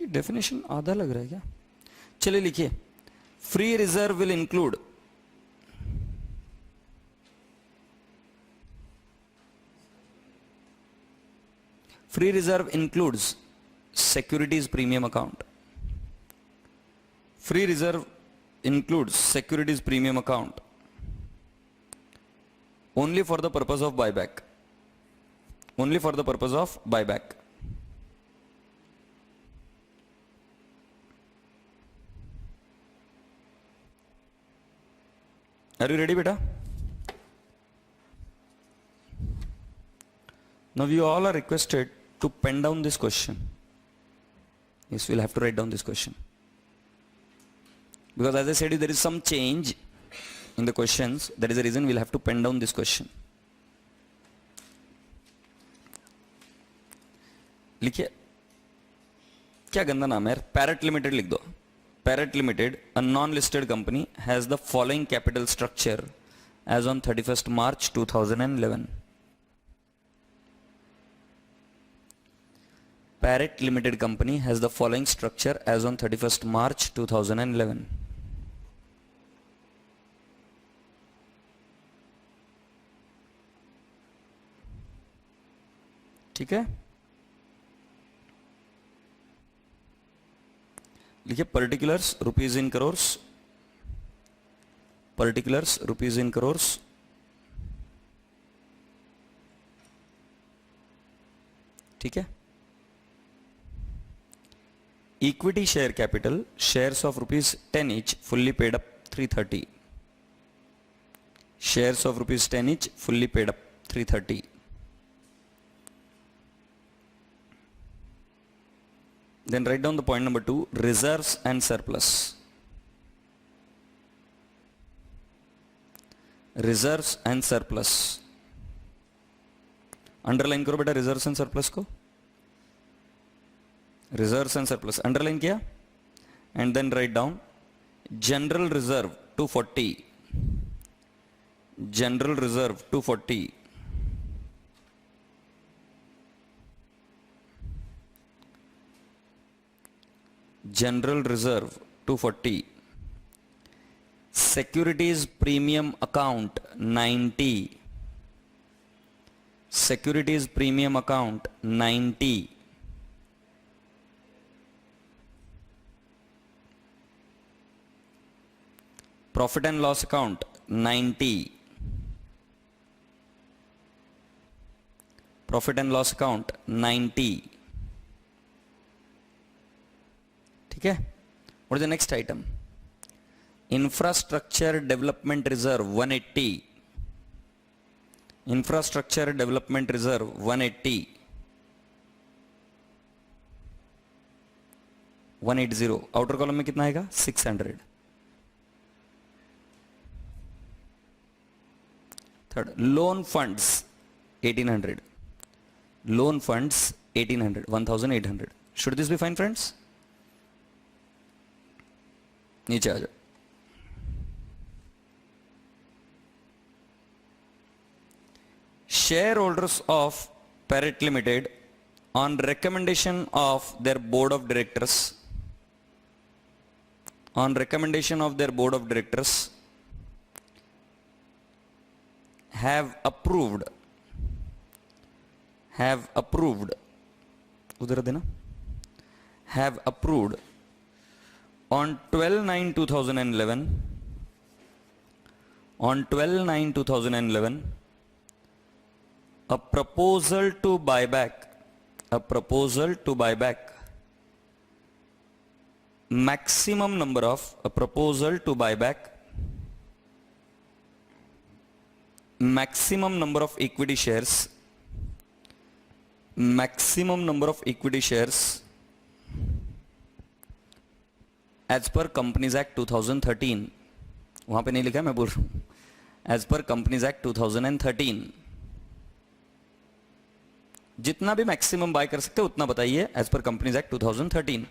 ये डेफिनेशन आधा लग रहा है क्या, चलिए लिखिए, free reserve will include free reserve includes securities premium account। free reserve includes securities premium account only for the purpose of buyback, only for the purpose of buyback। Are you ready beta? Now you all are requested to pen down this question. Yes, we'll have to write down this question, because as I said, there is some change in the questions, that is the reason we'll have to pen down this question। लिखिए, क्या गंदा नाम है यार, parrot limited लिख दो। Parrot limited, a non-listed company, has the following capital structure as on 31st March 2011। Parrot Limited Company has the following structure as on 31st March 2011। ठीक है, लिखिए particulars rupees in crores, particulars rupees in crores, ठीक है। Equity share capital, shares of rupees 10 each, fully paid up 330। shares of rupees 10 each, fully paid up 330। Then write down the point number 2, reserves and surplus। reserves and surplus, underline करो बेटा reserves and surplus को, reserves and surplus underline किया, and then write down general reserve 240, general reserve 240, general reserve 240, securities premium account 90, securities premium account 90, profit and loss account 90, profit and loss account 90। ठीक है, what is the next item? Infrastructure development reserve 180, infrastructure development reserve 180, 180, outer column में कितना आएगा 600. Third, loan funds 1800, loan funds 1800, 1800. Should this be fine friends? नीचे आ जाओ. Shareholders of Parrot Limited, on recommendation of their board of directors, on recommendation of their board of directors, have approved उधर देना, have approved on 12/9/2011, on 12/9/2011, a proposal to buy back maximum number of equity shares, as per Companies Act 2013. वहां पे नहीं लिखा है, मैं बोल रहा हूं as per Companies Act 2013. जितना भी मैक्सिमम बाय कर सकते हो उतना बताइए as per companies act 2013.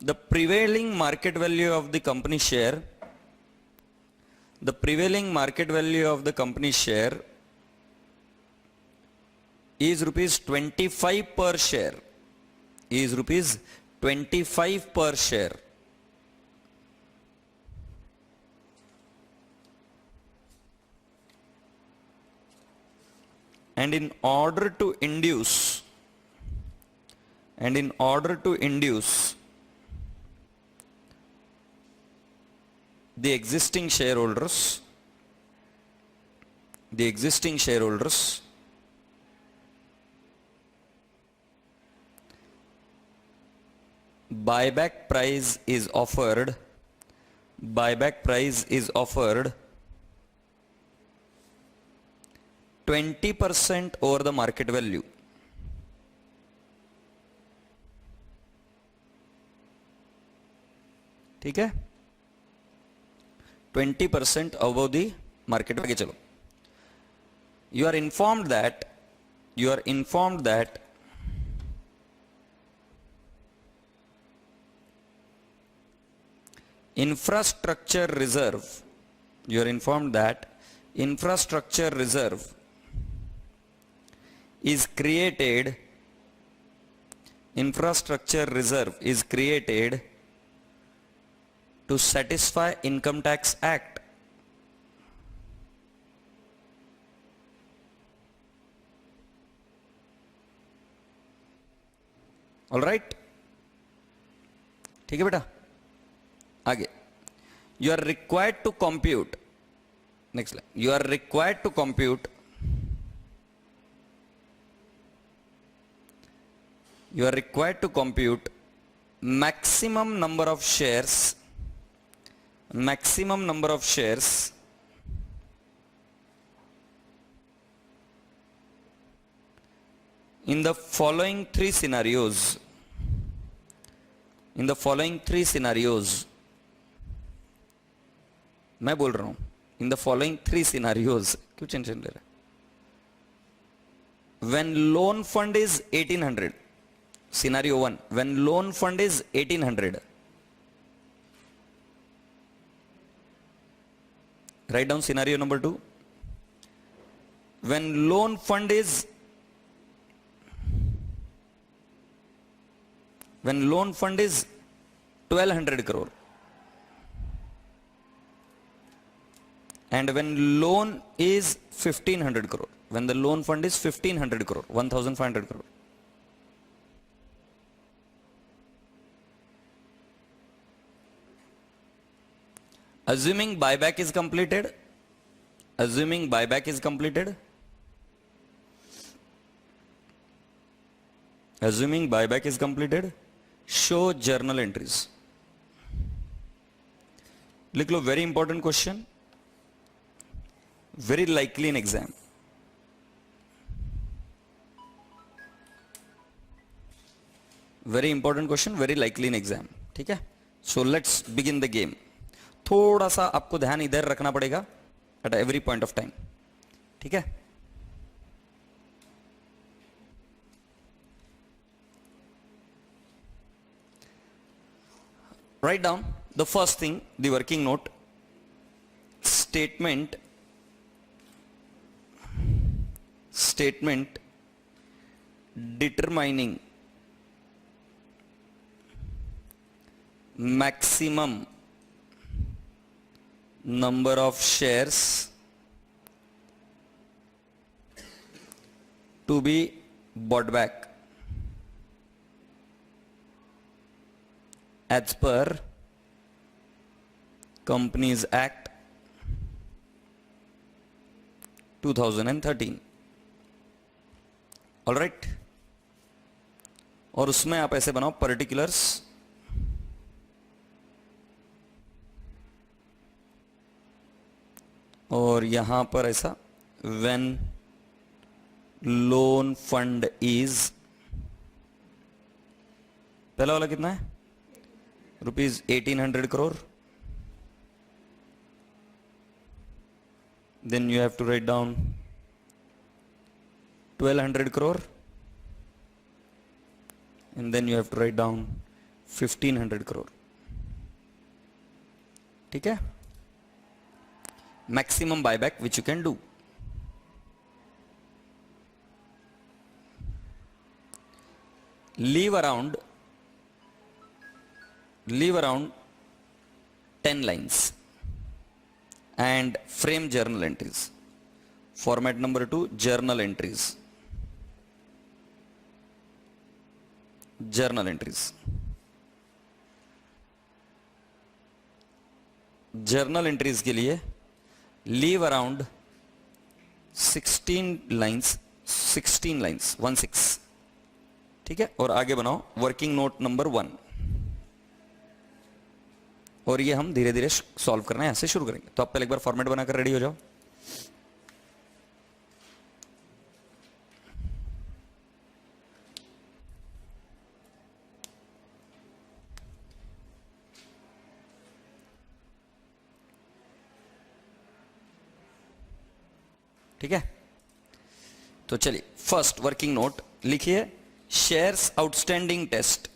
The prevailing market value of the company share, the prevailing market value of the company share is ₹25 per share, is ₹25 per share. And in order to induce the existing shareholders buyback price is offered 20% over the market value. ठीक है, 20% above the market value. चलो, you are informed that infrastructure reserve is created to satisfy Income Tax Act. All right, ठीक है बेटा. आगे, you are required to compute, next line, you are required to compute maximum number of shares in the following three scenarios. मैं बोल रहा हूं in the following three scenarios. क्यों tension ले रहा है? When loan fund is 1800, scenario 1, when loan fund is 1800, write down scenario number 2. When loan fund is 1200 crore, and when loan is 1500 crore, when the loan fund is 1500 crore, 1500 crore. Assuming buyback is completed, show journal entries. लिख लो, very important question, very likely in exam. Very important question, very likely in exam, ठीक है. So let's begin the game. थोड़ा सा आपको ध्यान इधर रखना पड़ेगा at every point of time, ठीक है. Write down the first thing, the working note, statement determining maximum number of shares to be bought back as per Companies Act 2013. All right. और उसमें आप ऐसे बनाओ पर्टिकुलर्स, और यहां पर ऐसा व्हेन लोन फंड इज, पहला वाला कितना है, rupees 1800 crore. Then you have to write down 1200 crore, and then you have to write down 1500 crore. ठीक है. Maximum buyback which you can do. Leave around 10 lines and frame journal entries. Format number 2, journal entries. Journal entries. Journal entries के लिए leave around 16 lines, 16, ठीक है. और आगे बनाओ working note number 1. और ये हम धीरे धीरे सॉल्व करना है, ऐसे शुरू करेंगे. तो आप पहले एक बार फॉर्मेट बनाकर रेडी हो जाओ. ठीक है. तो चलिए फर्स्ट वर्किंग नोट लिखिए, shares outstanding test.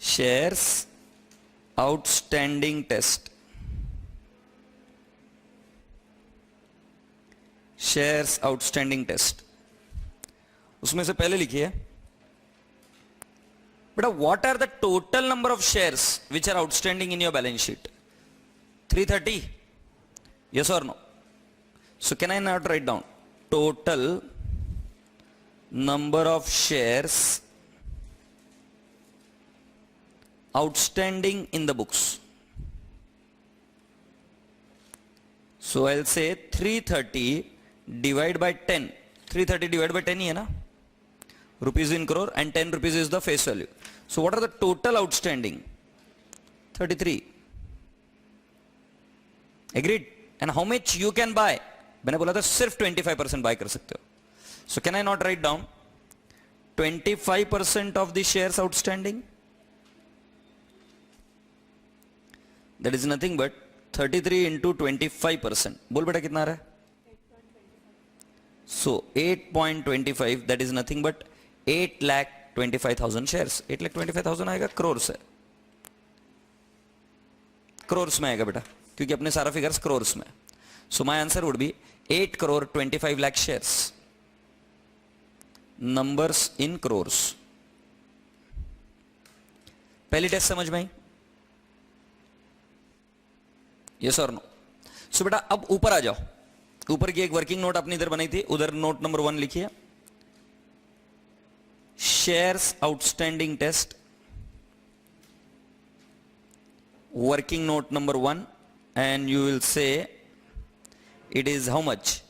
Shares outstanding test. Shares outstanding test. उसमें से पहले लिखिए बेटा, what are the total number of shares which are outstanding in your balance sheet. 330, yes or no? So can I not write down total number of shares outstanding in the books? So I'll say 330 divided by 10. 330 divided by 10 ही है ना, rupees in crore, and 10 rupees is the face value. So what are the total outstanding? 33. Agreed? And how much you can buy? मैंने बोला था सिर्फ 25% bye कर सकते हो. So can I not write down 25% of the shares outstanding? That is nothing but 33 into 25%. बोल बेटा कितना आ रहा है? So 8.25, that is nothing but 8,25,000 shares. 8,25,000 आएगा crores है. crores में आएगा बेटा, क्योंकि अपने सारा फिगर्स crores में. So my answer would be 8,25,00,000 shares. Numbers in crores. पहली टेस्ट समझ में आई? यस और नो? सो बेटा अब ऊपर आ जाओ. ऊपर की एक वर्किंग नोट अपनी इधर बनाई थी, उधर नोट नंबर 1 लिखिए, shares outstanding test. Working note number 1, and you will say it is how much?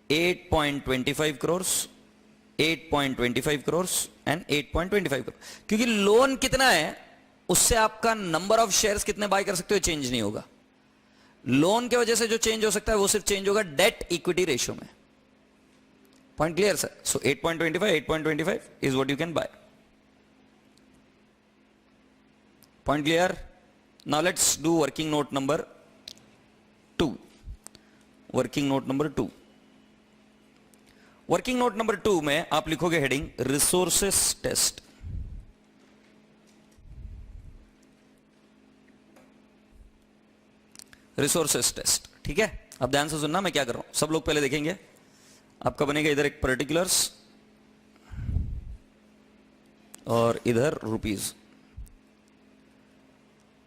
8.25 crores, 8.25 crores and 8.25 crores. क्योंकि लोन कितना है उससे आपका नंबर ऑफ शेयर्स कितने बाय कर सकते हो चेंज नहीं होगा. लोन के वजह से जो चेंज हो सकता है वो सिर्फ चेंज होगा डेट इक्विटी रेशियो में. Point clear sir? So 8.25 is what you can buy. Point clear? Now let's do working note number 2. Working note number 2. Working note number 2 में आप लिखोगे heading resources test. Resources test. ठीक है, अब ध्यान से सुनना मैं क्या कर रहा हूं. सब लोग पहले देखेंगे. आपका बनेगा इधर एक पर्टिकुलर्स और इधर रुपीज.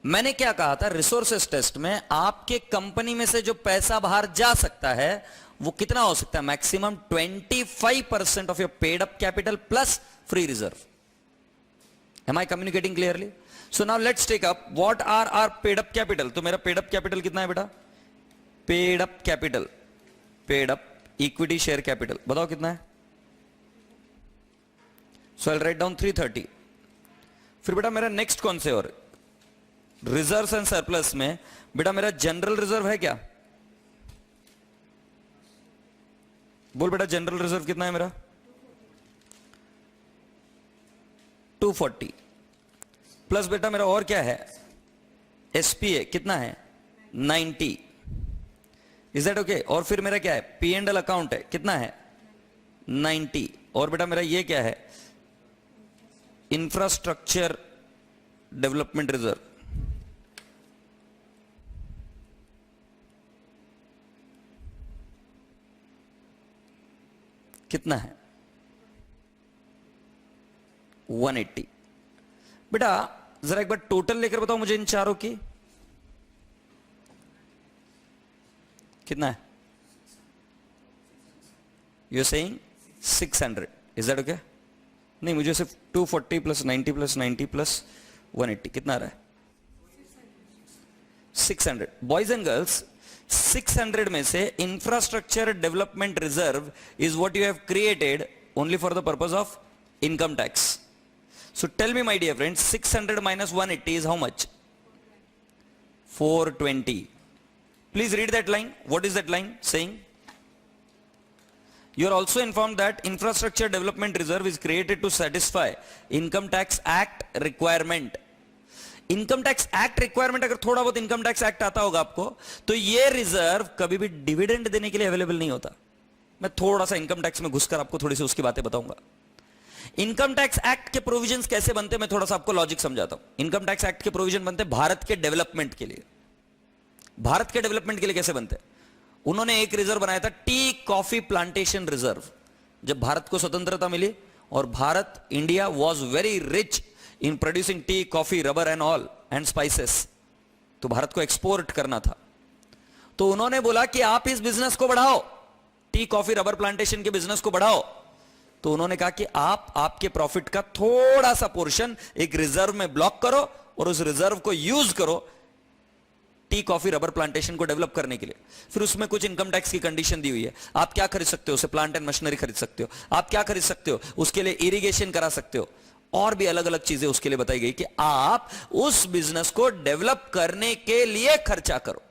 मैंने क्या कहा था, रिसोर्सेस टेस्ट में आपके कंपनी में से जो पैसा बाहर जा सकता है वो कितना हो सकता है, maximum 25% of your paid up capital plus free reserve. Am I communicating clearly? So now let's take up what are are paid up capital. तो मेरा पेड अप कैपिटल कितना है बेटा? Paid up capital, paid up equity share capital बताओ कितना है. So I write down 330. फिर बेटा मेरा नेक्स्ट कौन से और रिजर्व एंड सरप्लस में बेटा मेरा जनरल रिजर्व है क्या? बोल बेटा जनरल रिजर्व कितना है मेरा? 240 प्लस बेटा मेरा और क्या है, एसपीए कितना है? 90. Is that okay? और फिर मेरा क्या है, पी एंड एल अकाउंट है कितना है? 90. और बेटा मेरा ये क्या है, इंफ्रास्ट्रक्चर डेवलपमेंट रिजर्व कितना है? 180. बेटा जरा एक बार टोटल लेकर बताओ मुझे इन चारों की कितना है? You are saying 600. Is that okay? नहीं, मुझे सिर्फ 240 प्लस 90 प्लस 90 प्लस 180 कितना आ रहा है? 600. बॉयज एंड गर्ल्स 600 में से infrastructure development reserve is what you have created only for the purpose of income tax. So tell me my dear friends, 600 minus 180 is how much? 420. Please read that line. What is that line saying? You are also informed that infrastructure development reserve is created to satisfy income tax act requirement. Income tax act requirement, अगर थोड़ा बहुत income tax act आता होगा आपको, तो ये reserve कभी भी डिविडेंड देने के लिए अवेलेबल नहीं होता. मैं थोड़ा सा इनकम टैक्स में घुसकर आपको थोड़ी सी उसकी बातें बताऊंगा. इनकम टैक्स एक्ट के प्रोविजंस कैसे बनते हैं मैं थोड़ा सा आपको लॉजिक समझाता हूं. इनकम टैक्स एक्ट के प्रोविजन बनते हैं भारत के डेवलपमेंट के लिए. भारत के डेवलपमेंट के लिए कैसे बनते हैं? उन्होंने एक रिजर्व बनाया था, टी कॉफी प्लांटेशन रिजर्व. जब भारत को स्वतंत्रता मिली और Bharat, India was very rich in producing T, coffee, rubber and all and spices, तो भारत को एक्सपोर्ट करना था. तो उन्होंने बोला कि आप इस बिजनेस को बढ़ाओ, टी, कॉफी, रबर प्लांटेशन के बिजनेस को बढ़ाओ. तो उन्होंने कहा कि आप आपके प्रॉफिट का थोड़ा सा पोर्शन एक रिजर्व में ब्लॉक करो और उस रिजर्व को यूज करो टी, कॉफी, रबर प्लांटेशन को डेवलप करने के लिए. फिर उसमें कुछ इनकम टैक्स की कंडीशन दी हुई है. आप क्या खरीद सकते हो? उसे प्लांट एंड मशीनरी खरीद सकते हो. आप क्या खरीद सकते हो? उसके लिए इरिगेशन करा सकते हो. और भी अलग अलग चीजें उसके लिए बताई गई कि आप उस बिजनेस को डेवलप करने के लिए खर्चा करो.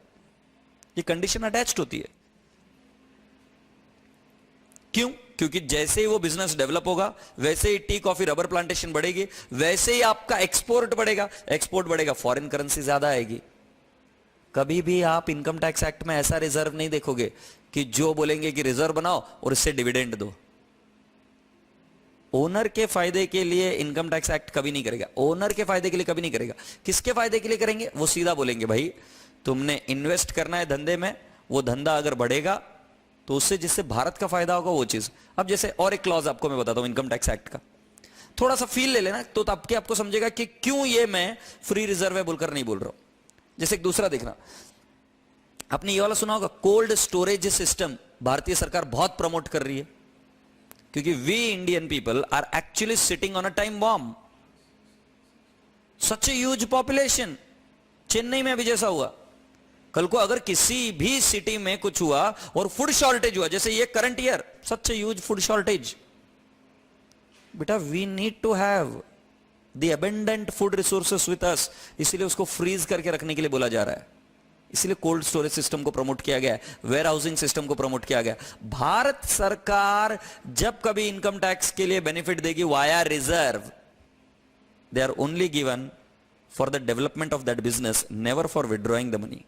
ये कंडीशन अटैच्ड होती है. क्यों? क्योंकि जैसे ही वो बिजनेस डेवलप होगा वैसे ही टी, कॉफी, रबर प्लांटेशन बढ़ेगी, वैसे ही आपका एक्सपोर्ट बढ़ेगा. एक्सपोर्ट बढ़ेगा, फॉरेन करेंसी ज्यादा आएगी. कभी भी आप इनकम टैक्स एक्ट में ऐसा रिजर्व नहीं देखोगे कि जो बोलेंगे कि रिजर्व बनाओ और इससे डिविडेंड दो. ओनर के फायदे के लिए इनकम टैक्स एक्ट कभी नहीं करेगा. ओनर के फायदे के लिए कभी नहीं करेगा. किसके फायदे के लिए करेंगे? वो सीधा बोलेंगे भाई तुमने इन्वेस्ट करना है धंधे में, वो धंधा अगर बढ़ेगा तो उससे जिससे भारत का फायदा होगा वो चीज. अब जैसे और एक क्लॉज आपको मैं बताता हूं इनकम टैक्स एक्ट का, थोड़ा सा फील ले लेना तो तब के आपको समझेगा कि क्यों ये मैं फ्री रिजर्व है बोलकर नहीं बोल रहा हूं. जैसे एक दूसरा देखना, आपने ये वाला सुना होगा कोल्ड स्टोरेज सिस्टम भारतीय सरकार बहुत प्रमोट कर रही है, क्योंकि we Indian people are actually sitting on a time bomb. Such a huge population. Chennai में भी जैसा हुआ, कल को अगर किसी भी सिटी में कुछ हुआ और फूड शॉर्टेज हुआ, जैसे ये current year such a huge food shortage, बेटा we need to have the abundant food resources with us. इसीलिए उसको फ्रीज करके रखने के लिए बोला जा रहा है. इसीलिए कोल्ड स्टोरेज सिस्टम को प्रमोट किया गया है, वेयर हाउसिंग सिस्टम को प्रमोट किया गया. भारत सरकार जब कभी इनकम टैक्स के लिए बेनिफिट देगी via reserve, they are only given for the development of that business, never for withdrawing the money.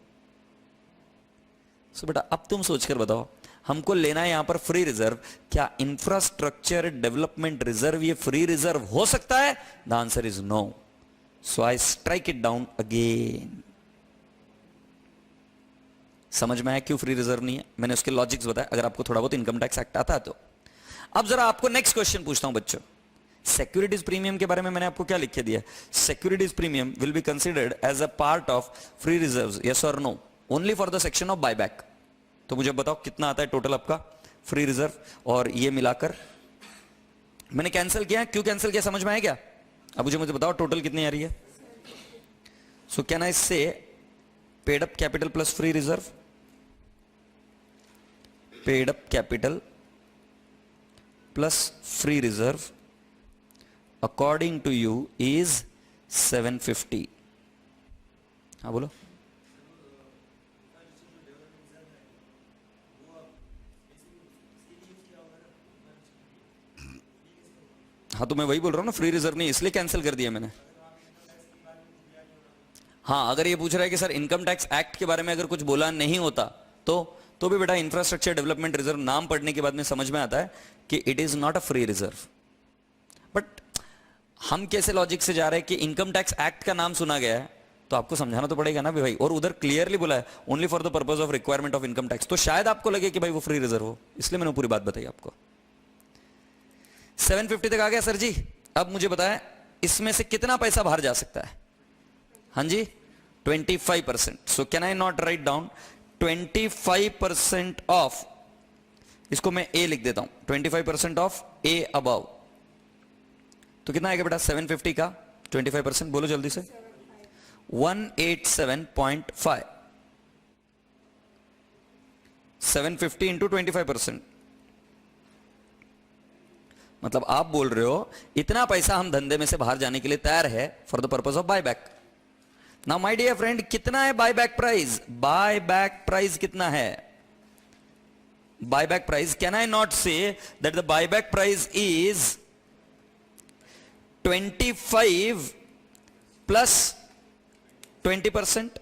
So बेटा अब तुम सोचकर बताओ, हमको लेना है यहां पर फ्री रिजर्व, क्या इंफ्रास्ट्रक्चर डेवलपमेंट रिजर्व ये फ्री रिजर्व हो सकता है? The answer is no. So I strike it down again. समझ में आया क्यों फ्री रिजर्व नहीं है? मैंने उसके लॉजिक्स बताया, अगर आपको थोड़ा बहुत इनकम टैक्स एक्ट आता है तो. अब जरा आपको नेक्स्ट क्वेश्चन पूछता हूं बच्चों. सिक्योरिटीज प्रीमियम के बारे में मैंने आपको क्या लिख के दिया? Securities premium will be considered as a part of free reserves, yes और no? Only for the section of buyback. तो मुझे बताओ कितना आता है टोटल आपका फ्री रिजर्व, और ये मिलाकर मैंने कैंसिल किया. क्यों कैंसिल किया समझ में आया क्या? अब मुझे बताओ टोटल कितनी आ रही है. सो can I say paid up capital plus free reserve? Paid up capital plus free reserve according to you is 750. हाँ बोलो. हाँ तो मैं वही बोल रहा हूं ना, फ्री रिजर्व नहीं, इसलिए कैंसिल कर दिया मैंने. हाँ अगर ये पूछ रहा है कि सर इनकम टैक्स एक्ट के बारे में अगर कुछ बोला नहीं होता तो भी बेटा इंफ्रास्ट्रक्चर डेवलपमेंट रिजर्व नाम पढ़ने के बाद में समझ में आता है कि it is not a free reserve. But हम कैसे लॉजिक से जा रहे हैं कि इनकम टैक्स एक्ट का नाम सुना गया है, तो आपको समझाना तो पड़ेगा ना भाई. और उधर क्लियरली बोला है only for the purpose of requirement of income tax, तो शायद आपको लगे कि भाई वो फ्री रिजर्व हो, इसलिए मैंने पूरी बात बताई आपको. 750 तक आ गया सर जी. अब मुझे बताएं इसमें से कितना पैसा बाहर जा सकता है? हाँ जी 25%. सो can I not write down 25% of, इसको मैं ए लिख देता हूं, 25% ऑफ ए अबव. तो कितना आएगा बेटा 750 का 25%? बोलो जल्दी से. 187.5. 750 इंटू 25%. मतलब आप बोल रहे हो इतना पैसा हम धंधे में से बाहर जाने के लिए तैयार है for the purpose of buyback. Now my dear friend, कितना है बायबैक प्राइस? बायबैक प्राइस कितना है? Buyback price, can I not say that the buyback price is 25 plus 20%?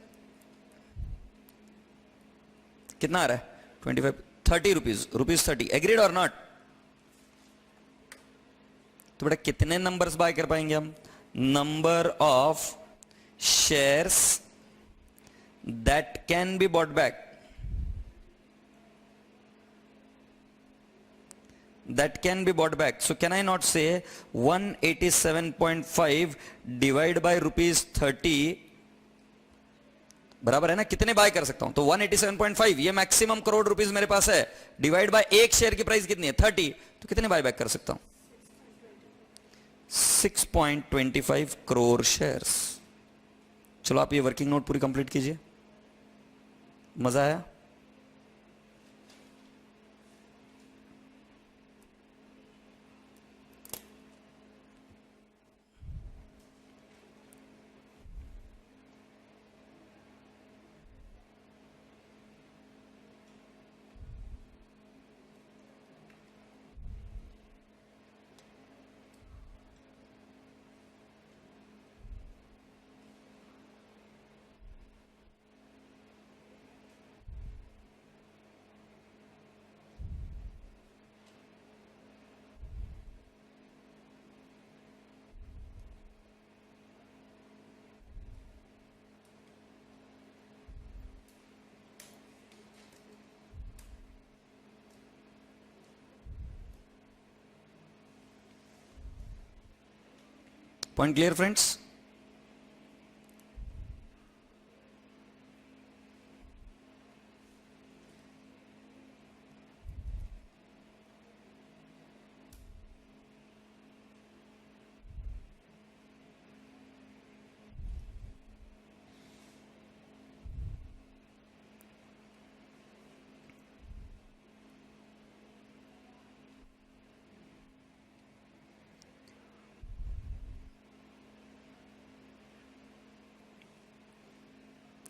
कितना आ रहा है? 25 30 रुपीज 30. एग्रीड और नॉट? तो बेटा कितने नंबर्स बाय कर पाएंगे हम? Number of shares that can be bought back. That can be bought back. So can I not say 187.5 divide by rupees 30 बराबर है ना? कितने बाय कर सकता हूं? तो 187.5 ये मैक्सिमम करोड़ रुपीस मेरे पास है, डिवाइड बाय एक शेयर की प्राइस कितनी है? 30. तो कितने बाय बैक कर सकता हूं? 6.25 करोड़ शेयर्स. चलो आप ये वर्किंग नोट पूरी कंप्लीट कीजिए. मजा आया? Point clear, friends?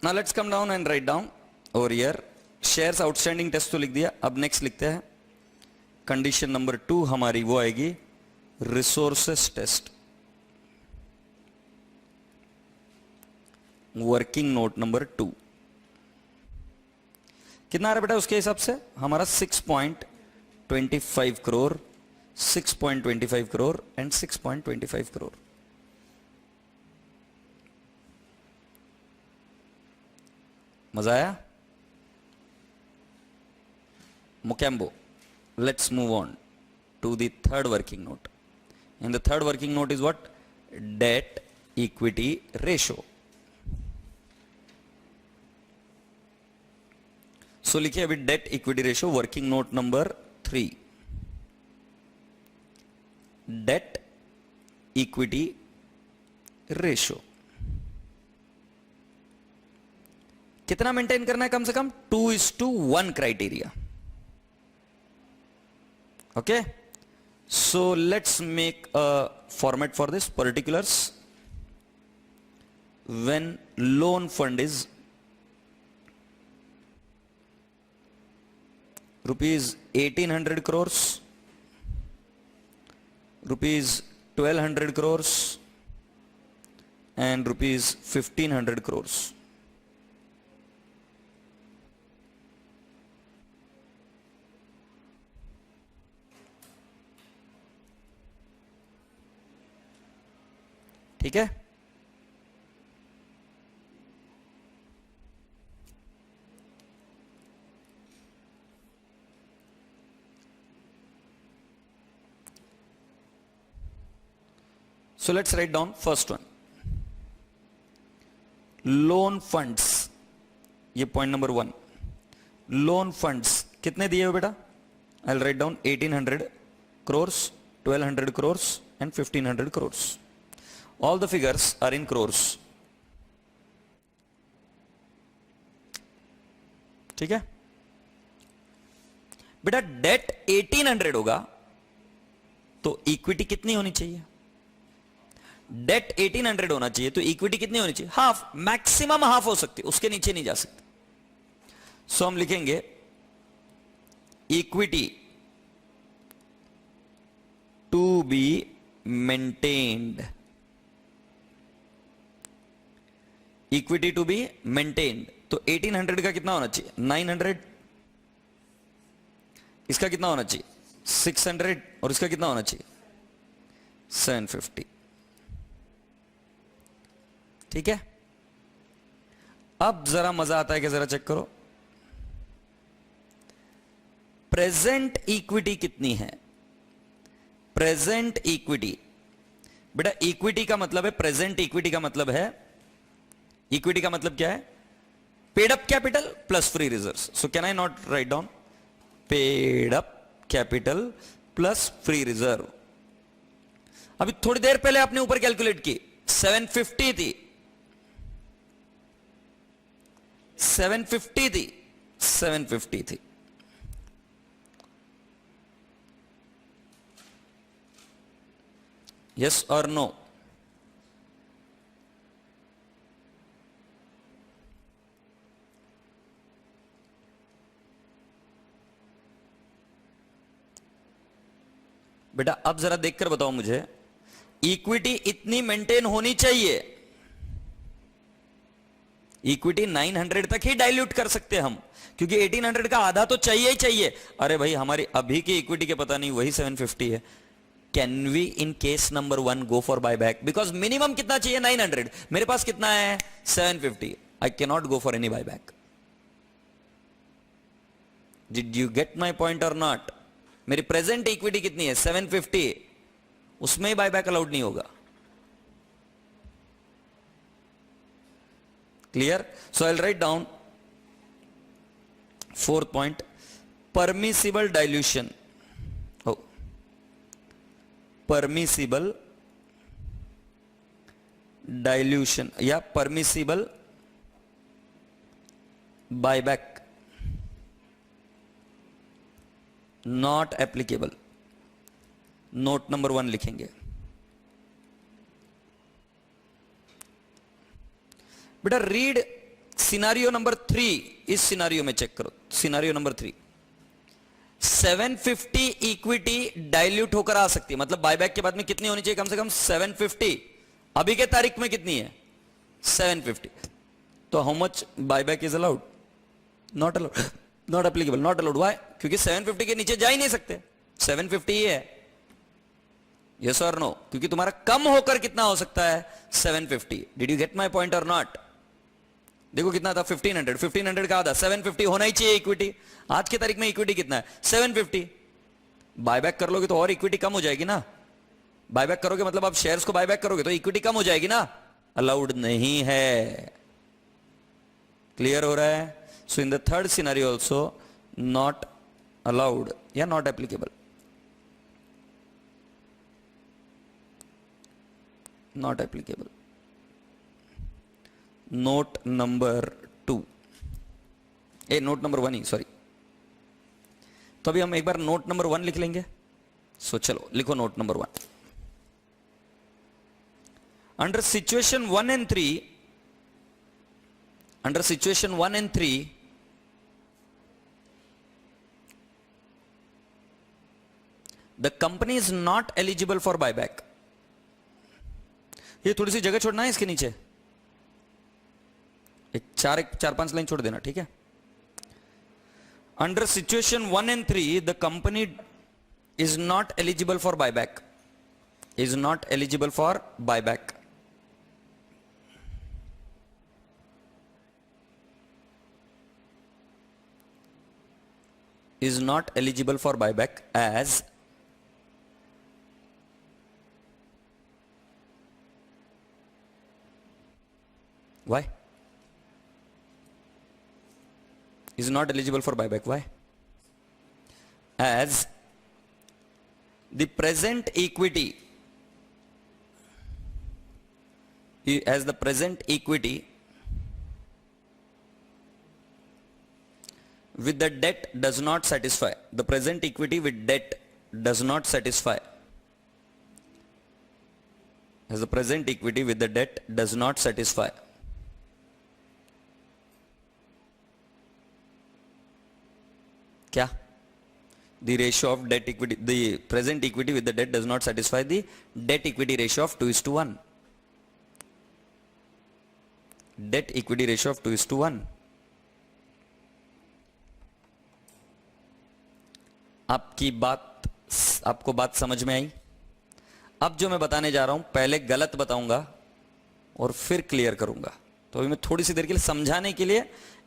Now let's come down and write down over here shares outstanding test तो लिख दिया. अब नेक्स्ट लिखते हैं कंडीशन नंबर 2 हमारी वो आएगी resources test. Working note number 2 कितना आ रहा है बेटा उसके हिसाब से? हमारा 6.25 करोड़, 6.25 करोड़ एंड 6.25 करोड़। मजा आया? Mocambo. Let's move on to the third working note. And the third working note is what? Debt equity ratio. So लिखिए अभी debt equity ratio working note number 3. Debt equity ratio कितना मेंटेन करना है? कम से कम 2:1 criteria. Okay, so let's make a format for this. Particulars: when loan fund is rupees 1800 crores, rupees 1200 crores and rupees 1500 crores. ठीक है? So let's write down first one. Loan funds, ये point number 1. Loan funds कितने दिए हुए बेटा? I'll write down 1800 crores, 1200 crores and 1500 crores. All the figures are in crores. ठीक है बेटा? डेट 1800 होगा तो इक्विटी कितनी होनी चाहिए? डेट 1800 होना चाहिए तो इक्विटी कितनी होनी चाहिए? हाफ, मैक्सिमम हाफ हो सकती है, उसके नीचे नहीं जा सकती। सो हम लिखेंगे equity to be maintained, equity to be maintained. तो 1800 का कितना होना चाहिए? 900। इसका कितना होना चाहिए? 600। और इसका कितना होना चाहिए? 750। ठीक है? अब जरा मजा आता है कि जरा चेक करो प्रेजेंट इक्विटी कितनी है। प्रेजेंट इक्विटी बेटा, इक्विटी का मतलब है, प्रेजेंट इक्विटी का मतलब है, इक्विटी का मतलब क्या है? Paid up capital plus free reserves. So can I not write down paid up capital plus free reserve? अभी थोड़ी देर पहले आपने ऊपर कैलकुलेट की, 750 थी, 750 थी, 750 थी। यस और नो? बेटा अब जरा देखकर बताओ मुझे, इक्विटी इतनी मेंटेन होनी चाहिए। इक्विटी 900 तक ही डाइल्यूट कर सकते हम, क्योंकि 1800 का आधा तो चाहिए ही चाहिए। अरे भाई हमारी अभी की इक्विटी के पता नहीं वही 750 है। Can we in case number 1 go for buy back? Because minimum कितना चाहिए? 900। मेरे पास कितना है? 750। I can not go for any buy back. Did you get my point और नॉट? मेरी प्रेजेंट इक्विटी कितनी है? 750। उसमें ही बायबैक अलाउड नहीं होगा। Clear? So I will write down 4th point, permissible dilution. हो, परमिसिबल डाइल्यूशन या permissible buyback not applicable. Note number 1 लिखेंगे। बेटा रीड सिनारियो नंबर 3। इस सिनारियो में चेक करो, सिनारियो नंबर 3। 750 इक्विटी डाइल्यूट होकर आ सकती है, मतलब बायबैक के बाद में कितनी होनी चाहिए? कम से कम 750। अभी के तारीख में कितनी है? 750। तो how much buyback is allowed? Not allowed, not applicable, not allowed. Why? क्योंकि 750 के नीचे जा ही नहीं सकते, 750 ही है। यस और नो? क्योंकि तुम्हारा कम होकर कितना हो सकता है? 750। Did you gate my point और नॉट? देखो कितना था 1500, 1500 का आधा 750 होना ही चाहिए इक्विटी। आज की तारीख में इक्विटी कितना है? 750। बायबैक कर लोगे तो और इक्विटी कम हो जाएगी ना। बायबैक करोगे मतलब आप शेयर्स को बायबैक करोगे तो इक्विटी कम हो जाएगी ना। अलाउड नहीं है। क्लियर हो रहा है? So in the third scenario also not allowed या not applicable. Not applicable. Note number 2, note number 1 ही, सॉरी। तो अभी हम एक बार नोट नंबर 1 लिख लेंगे। सो चलो लिखो note number 1। Under situation 1 and 3, under situation 1 and 3, the company is not eligible for buyback. ये थोड़ी सी जगह छोड़ना है इसके नीचे, एक चार पांच लाइन छोड़ देना, ठीक है। Under situation 1 and 3, the company is not eligible for buyback. Is not eligible for buyback. Is not eligible for buyback as why? Is not eligible for buyback. Why? As the present equity, as the present equity with the debt does not satisfy. The present equity with debt does not satisfy. As the present equity with the debt does not satisfy. क्या? The ratio of debt equity, the present equity with the debt does not satisfy the debt equity ratio of 2:1. Debt equity ratio of 2:1. आपको बात समझ में आई? अब जो मैं बताने जा रहा हूं पहले गलत बताऊंगा और फिर क्लियर करूंगा। तो अभी मैं थोड़ी सी देर के लिए समझाने के लिए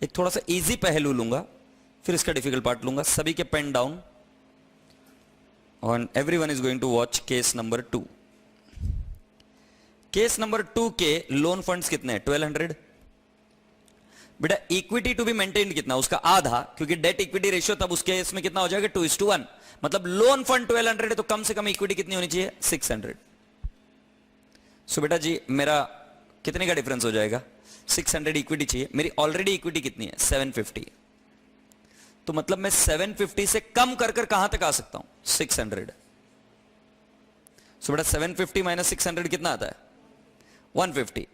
एक थोड़ा सा इजी पहलू लूंगा, फिर इसका डिफिकल्ट पार्ट लूंगा। सभी के पेन डाउन, और everyone is going to watch case number 2। Case number 2 के लोन फंड्स कितने हैं? 1200। बेटा इक्विटी टू बी मेंटेन्ड कितना? उसका आधा, क्योंकि डेट इक्विटी रेशियो तब उसके इसमें कितना हो जाएगा? 2:1। मतलब लोन फंड 1200 है तो कम से कम इक्विटी कितनी होनी चाहिए? 600। सो बेटा जी मेरा कितने का डिफरेंस हो जाएगा? 600 इक्विटी चाहिए, मेरी ऑलरेडी इक्विटी कितनी है? 750। तो मतलब मैं 750 से कम कर कर कहां तक आ सकता हूं? 600। सो बेटा 750 माइनस 600 कितना आता है? 150।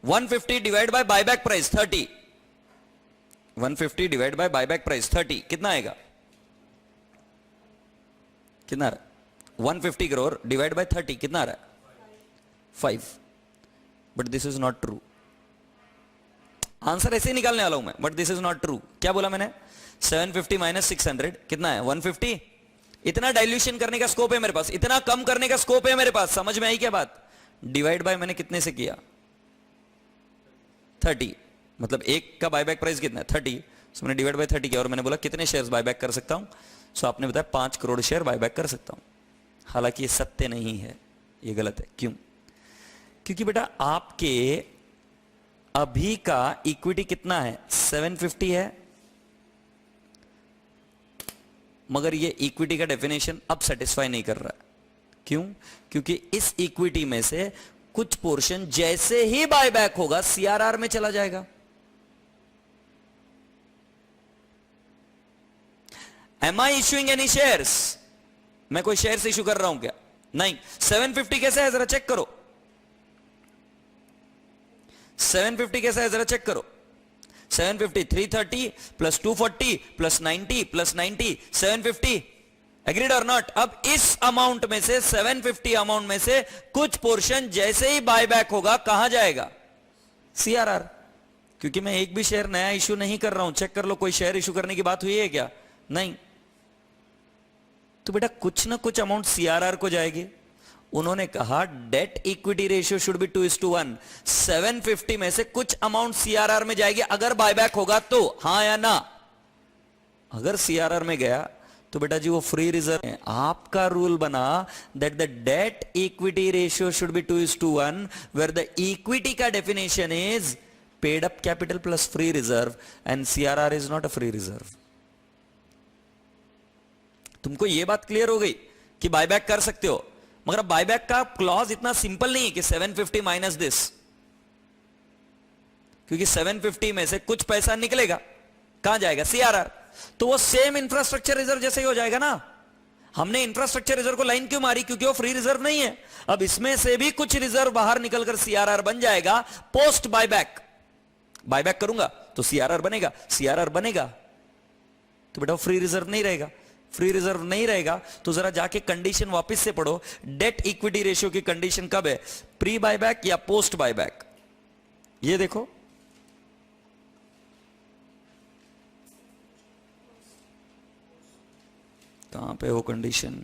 150 divide by buyback price 30। 150 divide by buyback price 30 कितना आएगा? कितना आ रहा है? 150 करोड़ डिवाइड बाय 30 कितना आ रहा है? 5। But this is not true. Answer ऐसे ही निकालने वाला हूं मैं, but this is not true. क्या बोला मैंने? 750 माइनस 600 कितना है? 150। इतना डाइल्यूशन करने का स्कोप है मेरे पास, इतना कम करने का स्कोप है मेरे पास। समझ में आई क्या बात? डिवाइड बाय मैंने कितने से किया? 30। मतलब एक का बायबैक प्राइस कितना है? 30। सो मैंने डिवाइड बाय 30 किया और मैंने बोला कितने शेयर्स बायबैक कर सकता हूं? सो आपने बताया 5 करोड़ शेयर बायबैक कर सकता हूं। हालांकि ये सत्य नहीं है, ये गलत है। क्यों? क्योंकि बेटा आपके अभी का इक्विटी कितना है? 750 है, मगर ये इक्विटी का डेफिनेशन अब सेटिस्फाई नहीं कर रहा है। क्यों? क्योंकि इस इक्विटी में से कुछ पोर्शन जैसे ही बायबैक होगा सीआरआर में चला जाएगा। एम आई इश्यूइंग एनी शेयर्स? मैं कोई शेयर्स इश्यू कर रहा हूं क्या? नहीं। 750 कैसे है जरा चेक करो। 750 कैसा है जरा चेक करो। 750 330 प्लस 240 प्लस 90 प्लस 90 750। एग्रीड और नॉट? अब इस अमाउंट में से 750 अमाउंट में से कुछ पोर्शन जैसे ही बायबैक होगा कहां जाएगा? सीआरआर। क्योंकि मैं एक भी शेयर नया इश्यू नहीं कर रहा हूं। चेक कर लो, कोई शेयर इश्यू करने की बात हुई है क्या? नहीं। तो बेटा कुछ ना कुछ अमाउंट सीआरआर को जाएगी। उन्होंने कहा date equity ratio should be 2:1। 750 में से कुछ अमाउंट सीआरआर में जाएगी अगर बायबैक होगा तो, हां या ना? अगर सीआरआर में गया तो बेटा जी वो फ्री रिजर्व है। आपका रूल बना that the debt equity ratio should be 2:1 where the equity का definition is paid up capital plus free reserve and CRR is not a free reserve. तुमको यह बात क्लियर हो गई कि बायबैक कर सकते हो, मगर बायबैक का क्लॉज इतना सिंपल नहीं है कि 750 माइनस दिस, क्योंकि 750 में से कुछ पैसा निकलेगा, कहां जाएगा? सीआरआर। तो वो सेम इंफ्रास्ट्रक्चर रिजर्व जैसे ही हो जाएगा ना। हमने इंफ्रास्ट्रक्चर रिजर्व को लाइन क्यों मारी? क्योंकि वो फ्री रिजर्व नहीं है। अब इसमें से भी कुछ रिजर्व बाहर निकलकर सीआरआर बन जाएगा पोस्ट बायबैक। बायबैक करूंगा तो सीआरआर बनेगा, सीआरआर बनेगा तो बेटा फ्री रिजर्व नहीं रहेगा। फ्री रिजर्व नहीं रहेगा तो जरा जाके कंडीशन वापस से पढ़ो। डेट इक्विटी रेशियो की कंडीशन कब है? प्री बायबैक या पोस्ट बायबैक? ये देखो, कहां पे हो कंडीशन?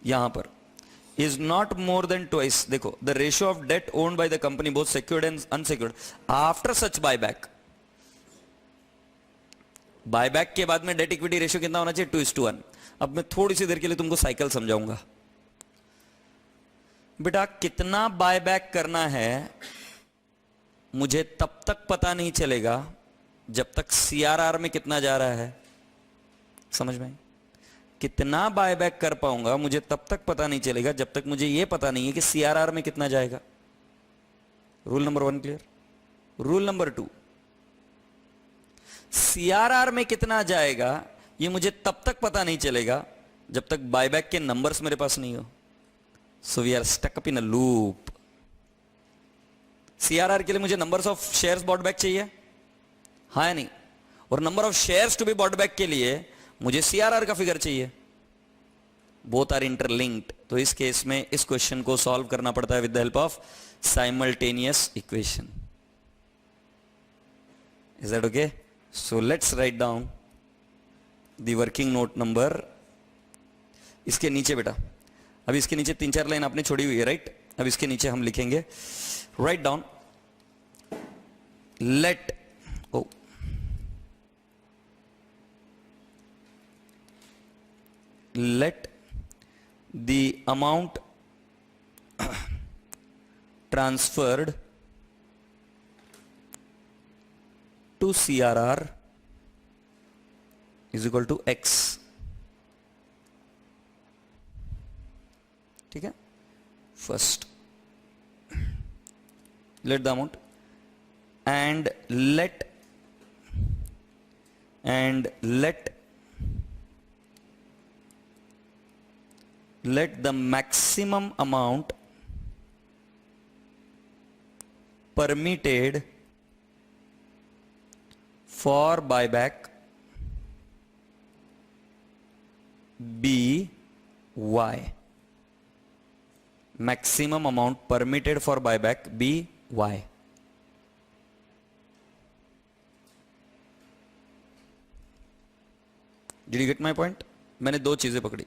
यहां पर is not more than twice. देखो, the ratio of debt owned by the company both secured and unsecured after such buyback. Buyback के बाद में डेट इक्विटी रेशियो कितना होना चाहिए? 2:1। अब मैं थोड़ी सी देर के लिए तुमको साइकिल समझाऊंगा। बेटा कितना बायबैक करना है मुझे तब तक पता नहीं चलेगा जब तक सीआरआर में कितना जा रहा है। समझ में? कितना बायबैक कर पाऊंगा मुझे तब तक पता नहीं चलेगा जब तक मुझे यह पता नहीं है कि सीआरआर में कितना जाएगा। Rule number 1 clear? Rule number 2, CRR में कितना जाएगा ये मुझे तब तक पता नहीं चलेगा जब तक बायबैक के नंबर्स मेरे पास नहीं हो। So we are stuck up in a loop. CRR के लिए मुझे numbers of shares bought back चाहिए, हाँ या नहीं? और number of shares to be bought back के लिए मुझे सीआरआर का फिगर चाहिए। Both are interlinked. तो इस केस में इस क्वेश्चन को सॉल्व करना पड़ता है with the help of simultaneous equation. Is that okay? So let's write down the working note number। इसके नीचे बेटा, अब इसके नीचे 3-4 लाइन आपने छोड़ी हुई है, राइट? अब इसके नीचे हम लिखेंगे, write down let the amount transferred to CRR is equal to X। ठीक है? First let the amount and let the maximum amount permitted for buyback be Y। maximum amount permitted for buyback be Y। Did you get my point? मैंने दो चीजें पकड़ी।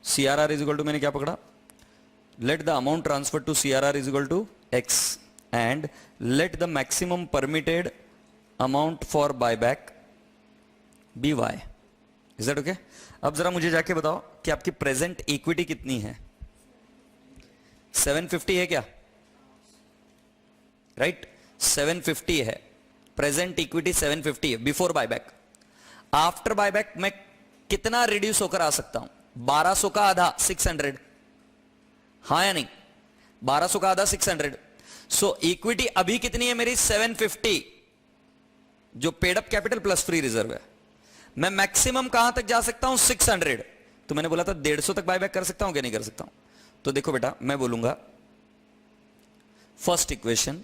CRR is equal to मैंने क्या पकड़ा? let the amount transferred to CRR is equal to X and let the maximum permitted amount for buyback be Y। Is that okay? अब जरा मुझे जाके बताओ कि आपकी प्रेजेंट इक्विटी कितनी है? 750 है क्या? राइट? 750 है। प्रेजेंट इक्विटी 750 है बिफोर बायबैक। आफ्टर बायबैक मैं कितना रिड्यूस होकर आ सकता हूं? 1200 का आधा 600। हाँ या नहीं? 1200 का आधा 600। सो इक्विटी अभी कितनी है मेरी? 750 जो paid up capital plus free reserve है। मैं मैक्सिमम कहां तक जा सकता हूं? 600। तो मैंने बोला था 150 तक बायबैक कर सकता हूं क्या? नहीं कर सकता हूं। तो देखो बेटा, मैं बोलूंगा फर्स्ट इक्वेशन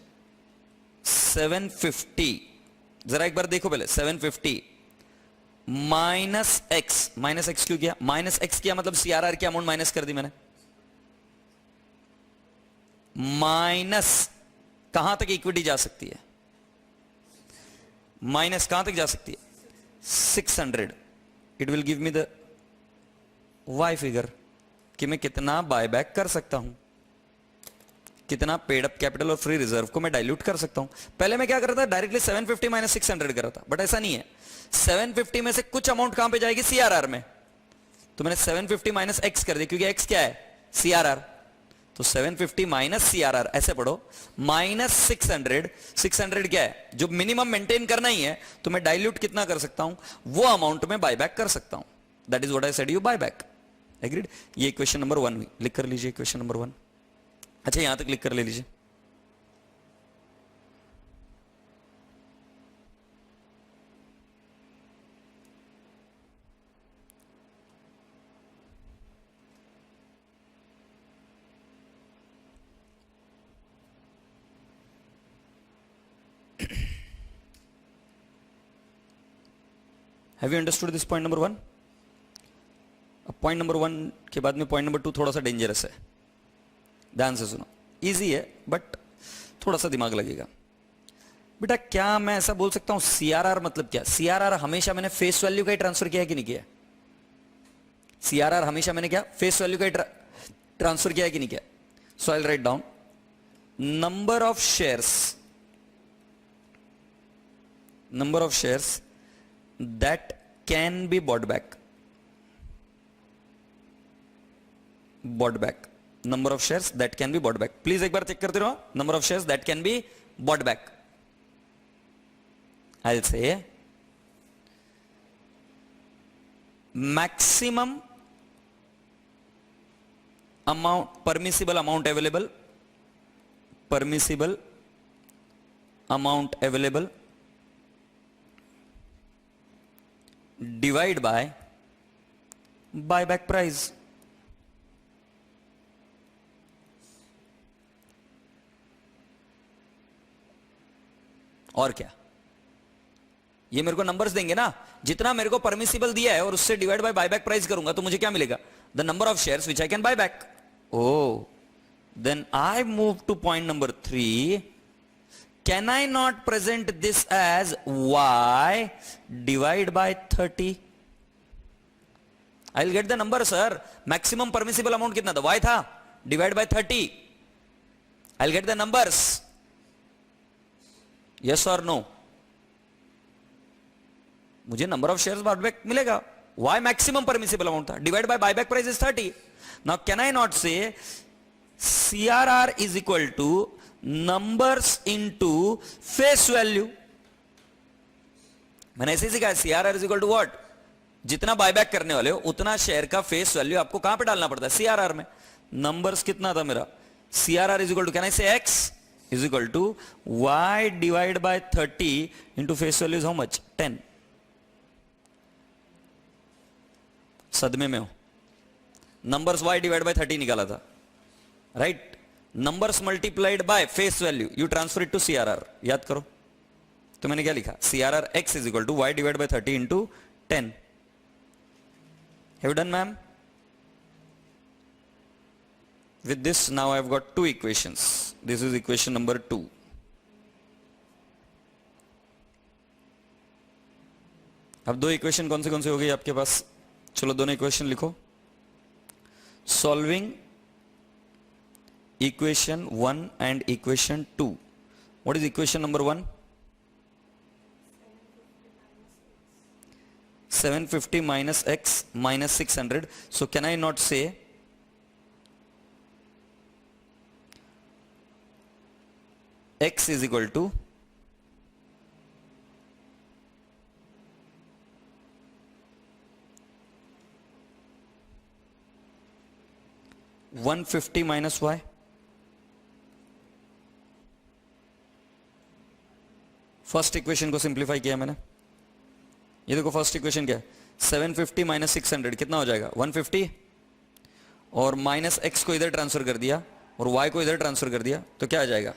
750, जरा एक बार देखो पहले। 750 माइनस एक्स, माइनस एक्स क्यों किया? माइनस एक्स किया मतलब सीआरआर की अमाउंट माइनस कर दी मैंने। माइनस कहां तक इक्विटी जा सकती है? माइनस कहां तक जा सकती है 600, it will give me the Y figure कि मैं कितना बायबैक कर सकता हूं, कितना पेड अप कैपिटल और फ्री रिजर्व को मैं डाइल्यूट कर सकता हूं। पहले मैं क्या कर रहा था, डायरेक्टली 750 माइनस 600 कर रहा था, बट ऐसा नहीं है। 750 में से कुछ अमाउंट कहां पे जाएगी, सीआरआर में। तो मैंने 750 माइनस एक्स कर दिया, क्योंकि एक्स क्या है, सीआरआर। तो 750 माइनस सीआरआर, ऐसे पढ़ो, माइनस 600, 600 क्या है, जो मिनिमम मेंटेन करना ही है, तो मैं डाइल्यूट कितना कर सकता हूं, वो अमाउंट में बायबैक कर सकता हूं। That is what I said you, buyback. Agreed. ये क्वेश्चन नंबर 1 हुई, लिख कर लीजिए क्वेश्चन नंबर 1। अच्छा यहां तक लिख कर ले लीजिए। Have you understood this point number 1? अब पॉइंट नंबर 1 के बाद में पॉइंट नंबर 2 थोड़ा सा डेंजरस है, ध्यान से सुनो। इजी है बट थोड़ा सा दिमाग लगेगा। बेटा क्या मैं ऐसा बोल सकता हूं, सीआरआर मतलब क्या, सीआरआर हमेशा मैंने फेस वैल्यू का ही ट्रांसफर किया है कि नहीं किया? सीआरआर हमेशा मैंने क्या, फेस वैल्यू का ही ट्रांसफर किया है कि नहीं किया? So I will write down number of shares that can be bought back, number of shares that can be bought back। Please एक बार चेक करते रहो, number of shares that can be bought back। I'll say maximum amount, permissible amount available divide by buyback price। और क्या, ये मेरे को numbers देंगे ना, जितना मेरे को परमिसिबल दिया है और उससे डिवाइड बाय बायबैक प्राइस करूंगा तो मुझे क्या मिलेगा, the number of shares which I can buy back. Oh then I move to point number 3। Can I not present this as y divide by 30? I'll get the number, sir. Maximum permissible amount कितना था, y था, divide by 30. I'll get the numbers. Yes or no? मुझे number of shares buyback मिलेगा, y maximum permissible amount था, divide by buyback price is 30. Now can I not say CRR is equal to numbers into face value? मैंने ऐसे सिखाया, CRR is equal to what, जितना buyback करने वाले हो उतना शेयर का फेस वैल्यू आपको कहां पे डालना पड़ता है, सीआरआर में। नंबर्स कितना था मेरा, CRR is equal to, can I say X is equal to Y divide by 30 into face value is how much, 10। सदमे में हो, नंबर्स वाई डिवाइड बाय 30 निकाला था, right. Numbers multiplied by face value, you transfer it to CRR. याद करो तो मैंने क्या लिखा, CRR X is equal to Y divide by 30 into 10। Have you done ma'am? With this now I have got 2 equations, this is equation number 2। अब 2 equation कौन से हो गई आपके पास, चलो दोनों इक्वेशन लिखो। Solving equation 1 and equation 2. What is equation number 1? 750 minus x minus 600. So can I not say x is equal to 150 minus y? First equation को सिंप्लीफाई किया मैंने, ये देखो फर्स्ट इक्वेशन क्या है, 750 माइनस 600 कितना हो जाएगा, 150, और माइनस एक्स को इधर ट्रांसफर कर दिया और y को इधर ट्रांसफर कर दिया तो क्या आ जाएगा,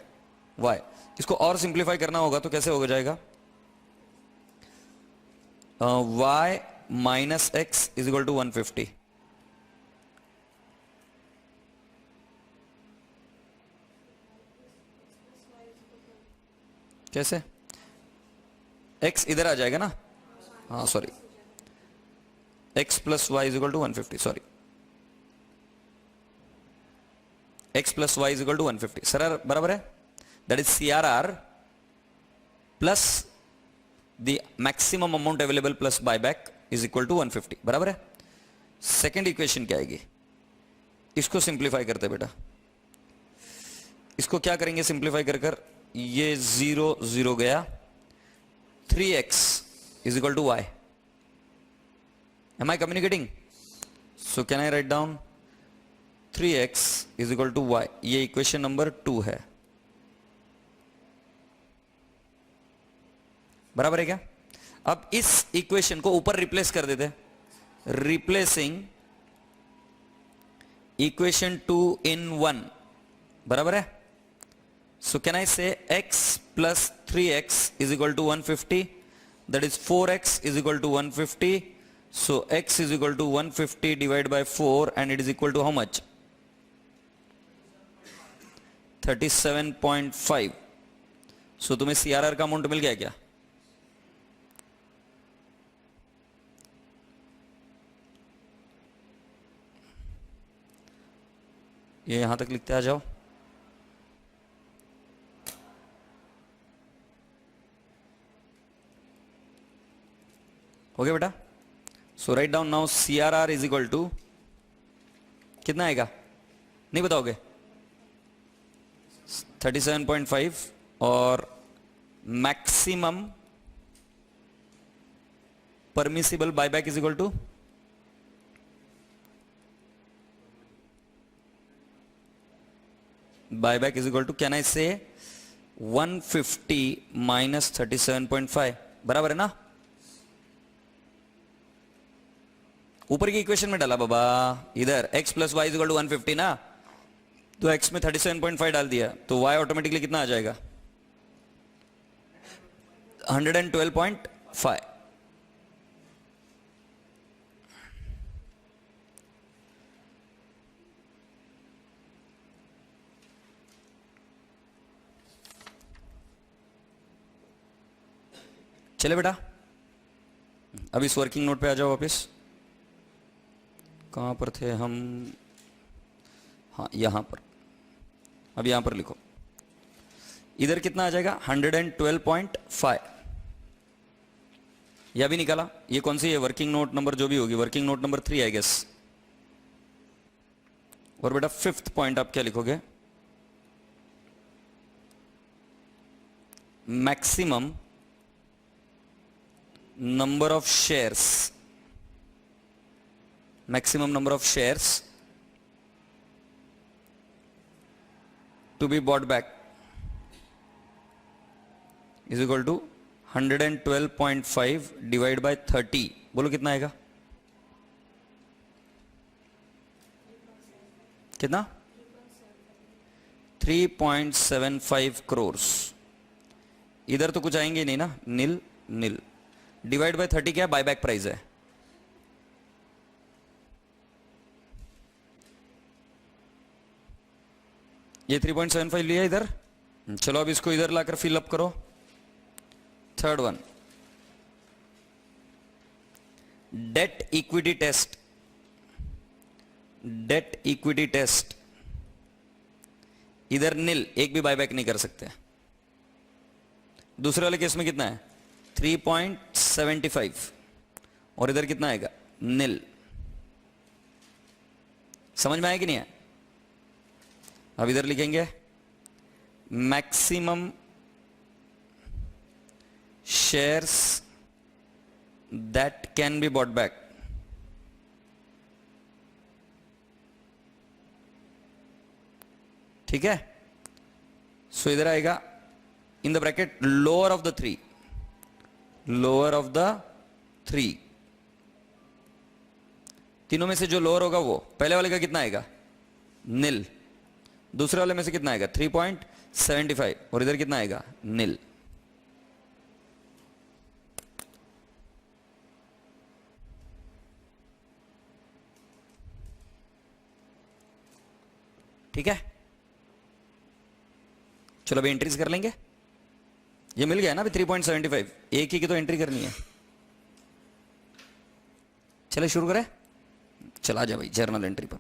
y। इसको और सिंप्लीफाई करना होगा तो कैसे हो जाएगा, y minus X is equal to 150। कैसे, x इधर आ जाएगा ना, हाँ sorry, x plus Y is equal to 150, sorry, x plus Y is equal to 150 sir, बराबर है, that is CRR plus the maximum amount available plus buyback is equal to 150, बराबर है। सेकेंड इक्वेशन क्या आएगी, इसको सिंप्लीफाई करते बेटा, इसको क्या करेंगे सिंप्लीफाई कर कर, ये 0 0 गया, 3x is equal to y. Am I communicating? So can I write down 3x is equal to y? ये इक्वेशन नंबर 2 है, बराबर है क्या। अब इस इक्वेशन को ऊपर रिप्लेस कर देते, रिप्लेसिंग इक्वेशन 2 in 1, बराबर है। So can I say x plus 3x is equal to 150, that is 4x is equal to 150, so x is equal to 150 divided by 4 and it is equal to how much, 37.5। so तुम्हें CRR का amount मिल गया क्या, ये यहां तक लिखते आ जाओ, हो गया बेटा। So write down now CRR is equal to कितना आएगा, नहीं बताओगे, 37.5 और maximum permissible buyback is equal to buyback is equal to, can I say 150 minus 37.5, बराबर है ना। ऊपर की इक्वेशन में डाला बाबा, इधर x plus Y equal to 150 ना, तो x में 37.5 डाल दिया, तो y ऑटोमेटिकली कितना आ जाएगा, 112.5। चले बेटा, अब इस वर्किंग नोट पे आ जाओ वापस, कहां पर थे हम, हाँ यहां पर, अब यहां पर लिखो, इधर कितना आ जाएगा 112.5, यह भी निकाला, ये कौन सी है, वर्किंग नोट नंबर जो भी होगी, working note number 3 I guess. और बेटा फिफ्थ पॉइंट आप क्या लिखोगे, maximum number of shares, maximum number of shares to be bought back is equal to 112.5 divided by 30, बोलो कितना आएगा, कितना 3.75 crores। इधर तो कुछ आएंगे नहीं ना, नील नील, डिवाइड बाय 30 क्या बायबैक प्राइस है, ये 3.75 लिया इधर, चलो अब इसको इधर लाकर फिल अप करो। Third one, debt equity test, debt equity test, इधर नील, एक भी बायबैक नहीं कर सकते। दूसरे वाले केस में कितना है 3.75 और इधर कितना आएगा नील, समझ में आया कि नहीं है। अब इधर लिखेंगे maximum shares that can be bought back, ठीक है। सो इधर आएगा in the bracket lower of the three, lower of the three, तीनों में से जो लोअर होगा वो, पहले वाले का कितना आएगा नील, दूसरे वाले में से कितना आएगा 3.75 और इधर कितना आएगा नील। ठीक है, चलो अभी एंट्रीज कर लेंगे। ये मिल गया ना अभी 3.75, एक ही की तो एंट्री करनी है। चले शुरू करें, चला जा भाई जर्नल एंट्री पर।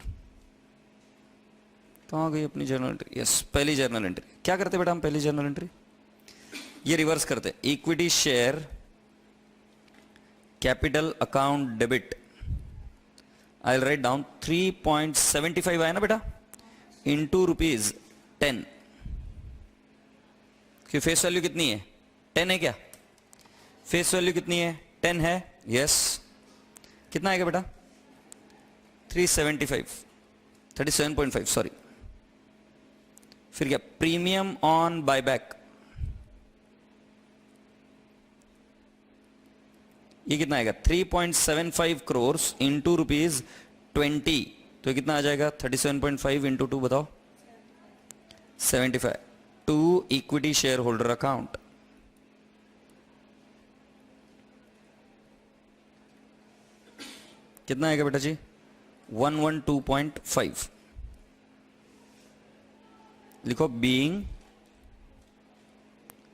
कहाँ गई अपनी जर्नल एंट्री? यस, पहली जर्नल एंट्री। क्या करते बेटा हम पहली जर्नल एंट्री? ये रिवर्स करते, equity share capital account debit. I write down 3.75 आया ना बेटा, इंटू ₹10। कि फेस वैल्यू कितनी है? 10 है क्या? फेस वैल्यू कितनी है? 10 है। यस, कितना आएगा बेटा? 375, 37.5 सॉरी। फिर क्या? प्रीमियम ऑन बायबैक, ये कितना आएगा? 3.75 करोड़ इंटू ₹20, तो कितना आ जाएगा? 37.5 इंटू 2 बताओ, 75 to equity share holder account. कितना आएगा बेटा जी? 112.5। लिखो being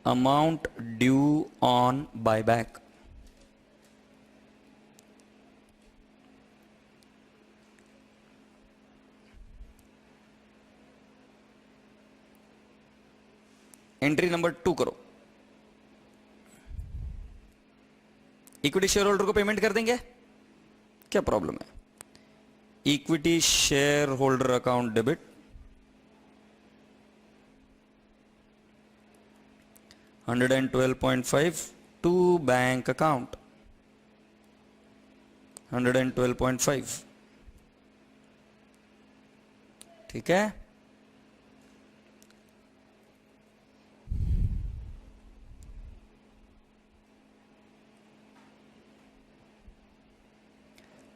amount due on buyback. Entry number 2 करो। इक्विटी शेयर होल्डर को पेमेंट कर देंगे, क्या प्रॉब्लम है? Equity share holder account debit 112.5 to bank account 112.5। ठीक है,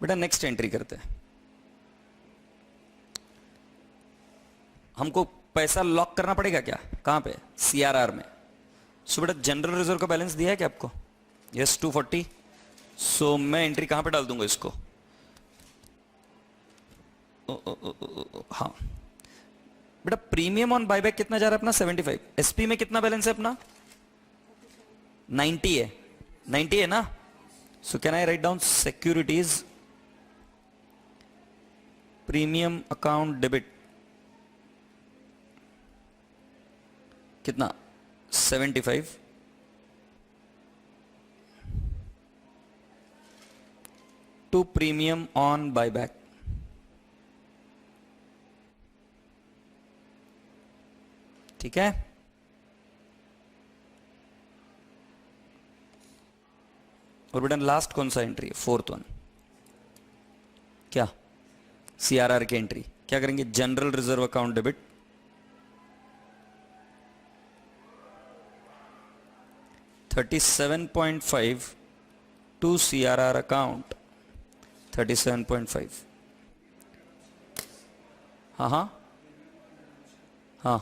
बेटा नेक्स्ट एंट्री करते हैं। हमको पैसा लॉक करना पड़ेगा क्या? कहां पे? सीआरआर में। सो बेटा जनरल रिजर्व का बैलेंस दिया है क्या आपको? यस, 240। सो मैं एंट्री कहां पे डाल दूंगा इसको? हाँ बेटा, प्रीमियम ऑन बायबैक कितना जा रहा है अपना? 75। एसपी में कितना बैलेंस है अपना? 90 है। 90 है ना? सो can I write down securities premium account debit कितना? 75 टू प्रीमियम ऑन बायबैक। ठीक है, और बेटा लास्ट कौन सा एंट्री है? 4th one. क्या? सीआरआर की एंट्री क्या करेंगे? General reserve account debit 37.5 to CRR account 37.5। हाँ हाँ हाँ,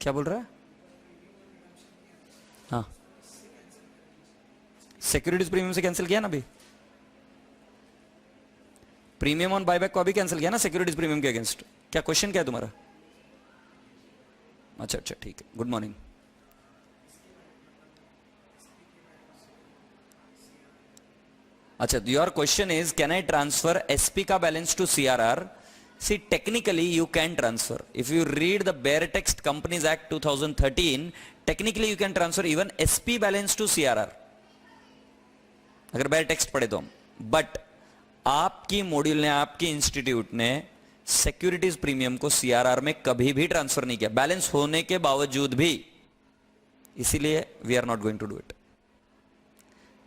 क्या बोल रहा है? हाँ, सिक्योरिटीज प्रीमियम से कैंसिल किया ना अभी। प्रीमियम ऑन बायबैक को अभी कैंसिल किया ना सिक्योरिटीज प्रीमियम के अगेंस्ट। क्या क्वेश्चन क्या है तुम्हारा? अच्छा अच्छा ठीक है, गुड मॉर्निंग। अच्छा, your question is can I transfer SP का balance to CRR? See, technically you can transfer. If you read the bare text Companies Act 2013, technically you can transfer even SP balance to CRR. अगर bare text पढ़े तो हम, but आपकी module ने, आपकी institute ने securities premium को CRR में कभी भी ट्रांसफर नहीं किया, बैलेंस होने के बावजूद भी। इसीलिए we are not going to do it,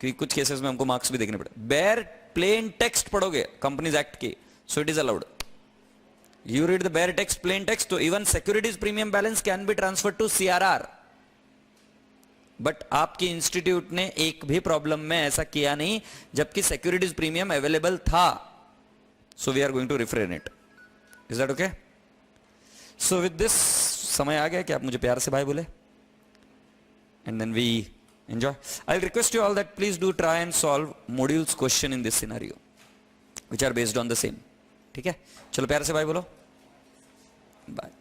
क्योंकि कुछ केसेस में हमको मार्क्स भी देखने पड़े। बेयर प्लेन टेक्स्ट पढ़ोगे कंपनीज एक्ट की, so it is allowed. You read the bare text, plain text, तो even securities premium balance can be transferred to CRR. But आपकी इंस्टीट्यूट ने एक भी प्रॉब्लम में ऐसा किया नहीं, जबकि सिक्योरिटीज प्रीमियम अवेलेबल था। So we are going to refrain it. Is that okay? So with this समय आ गया कि आप मुझे प्यार से भाई बोले, and then we enjoy. I request you all that please do try and solve modules question in this scenario which are based on the same. ठीक है, चलो प्यार से भाई बोलो, बाय।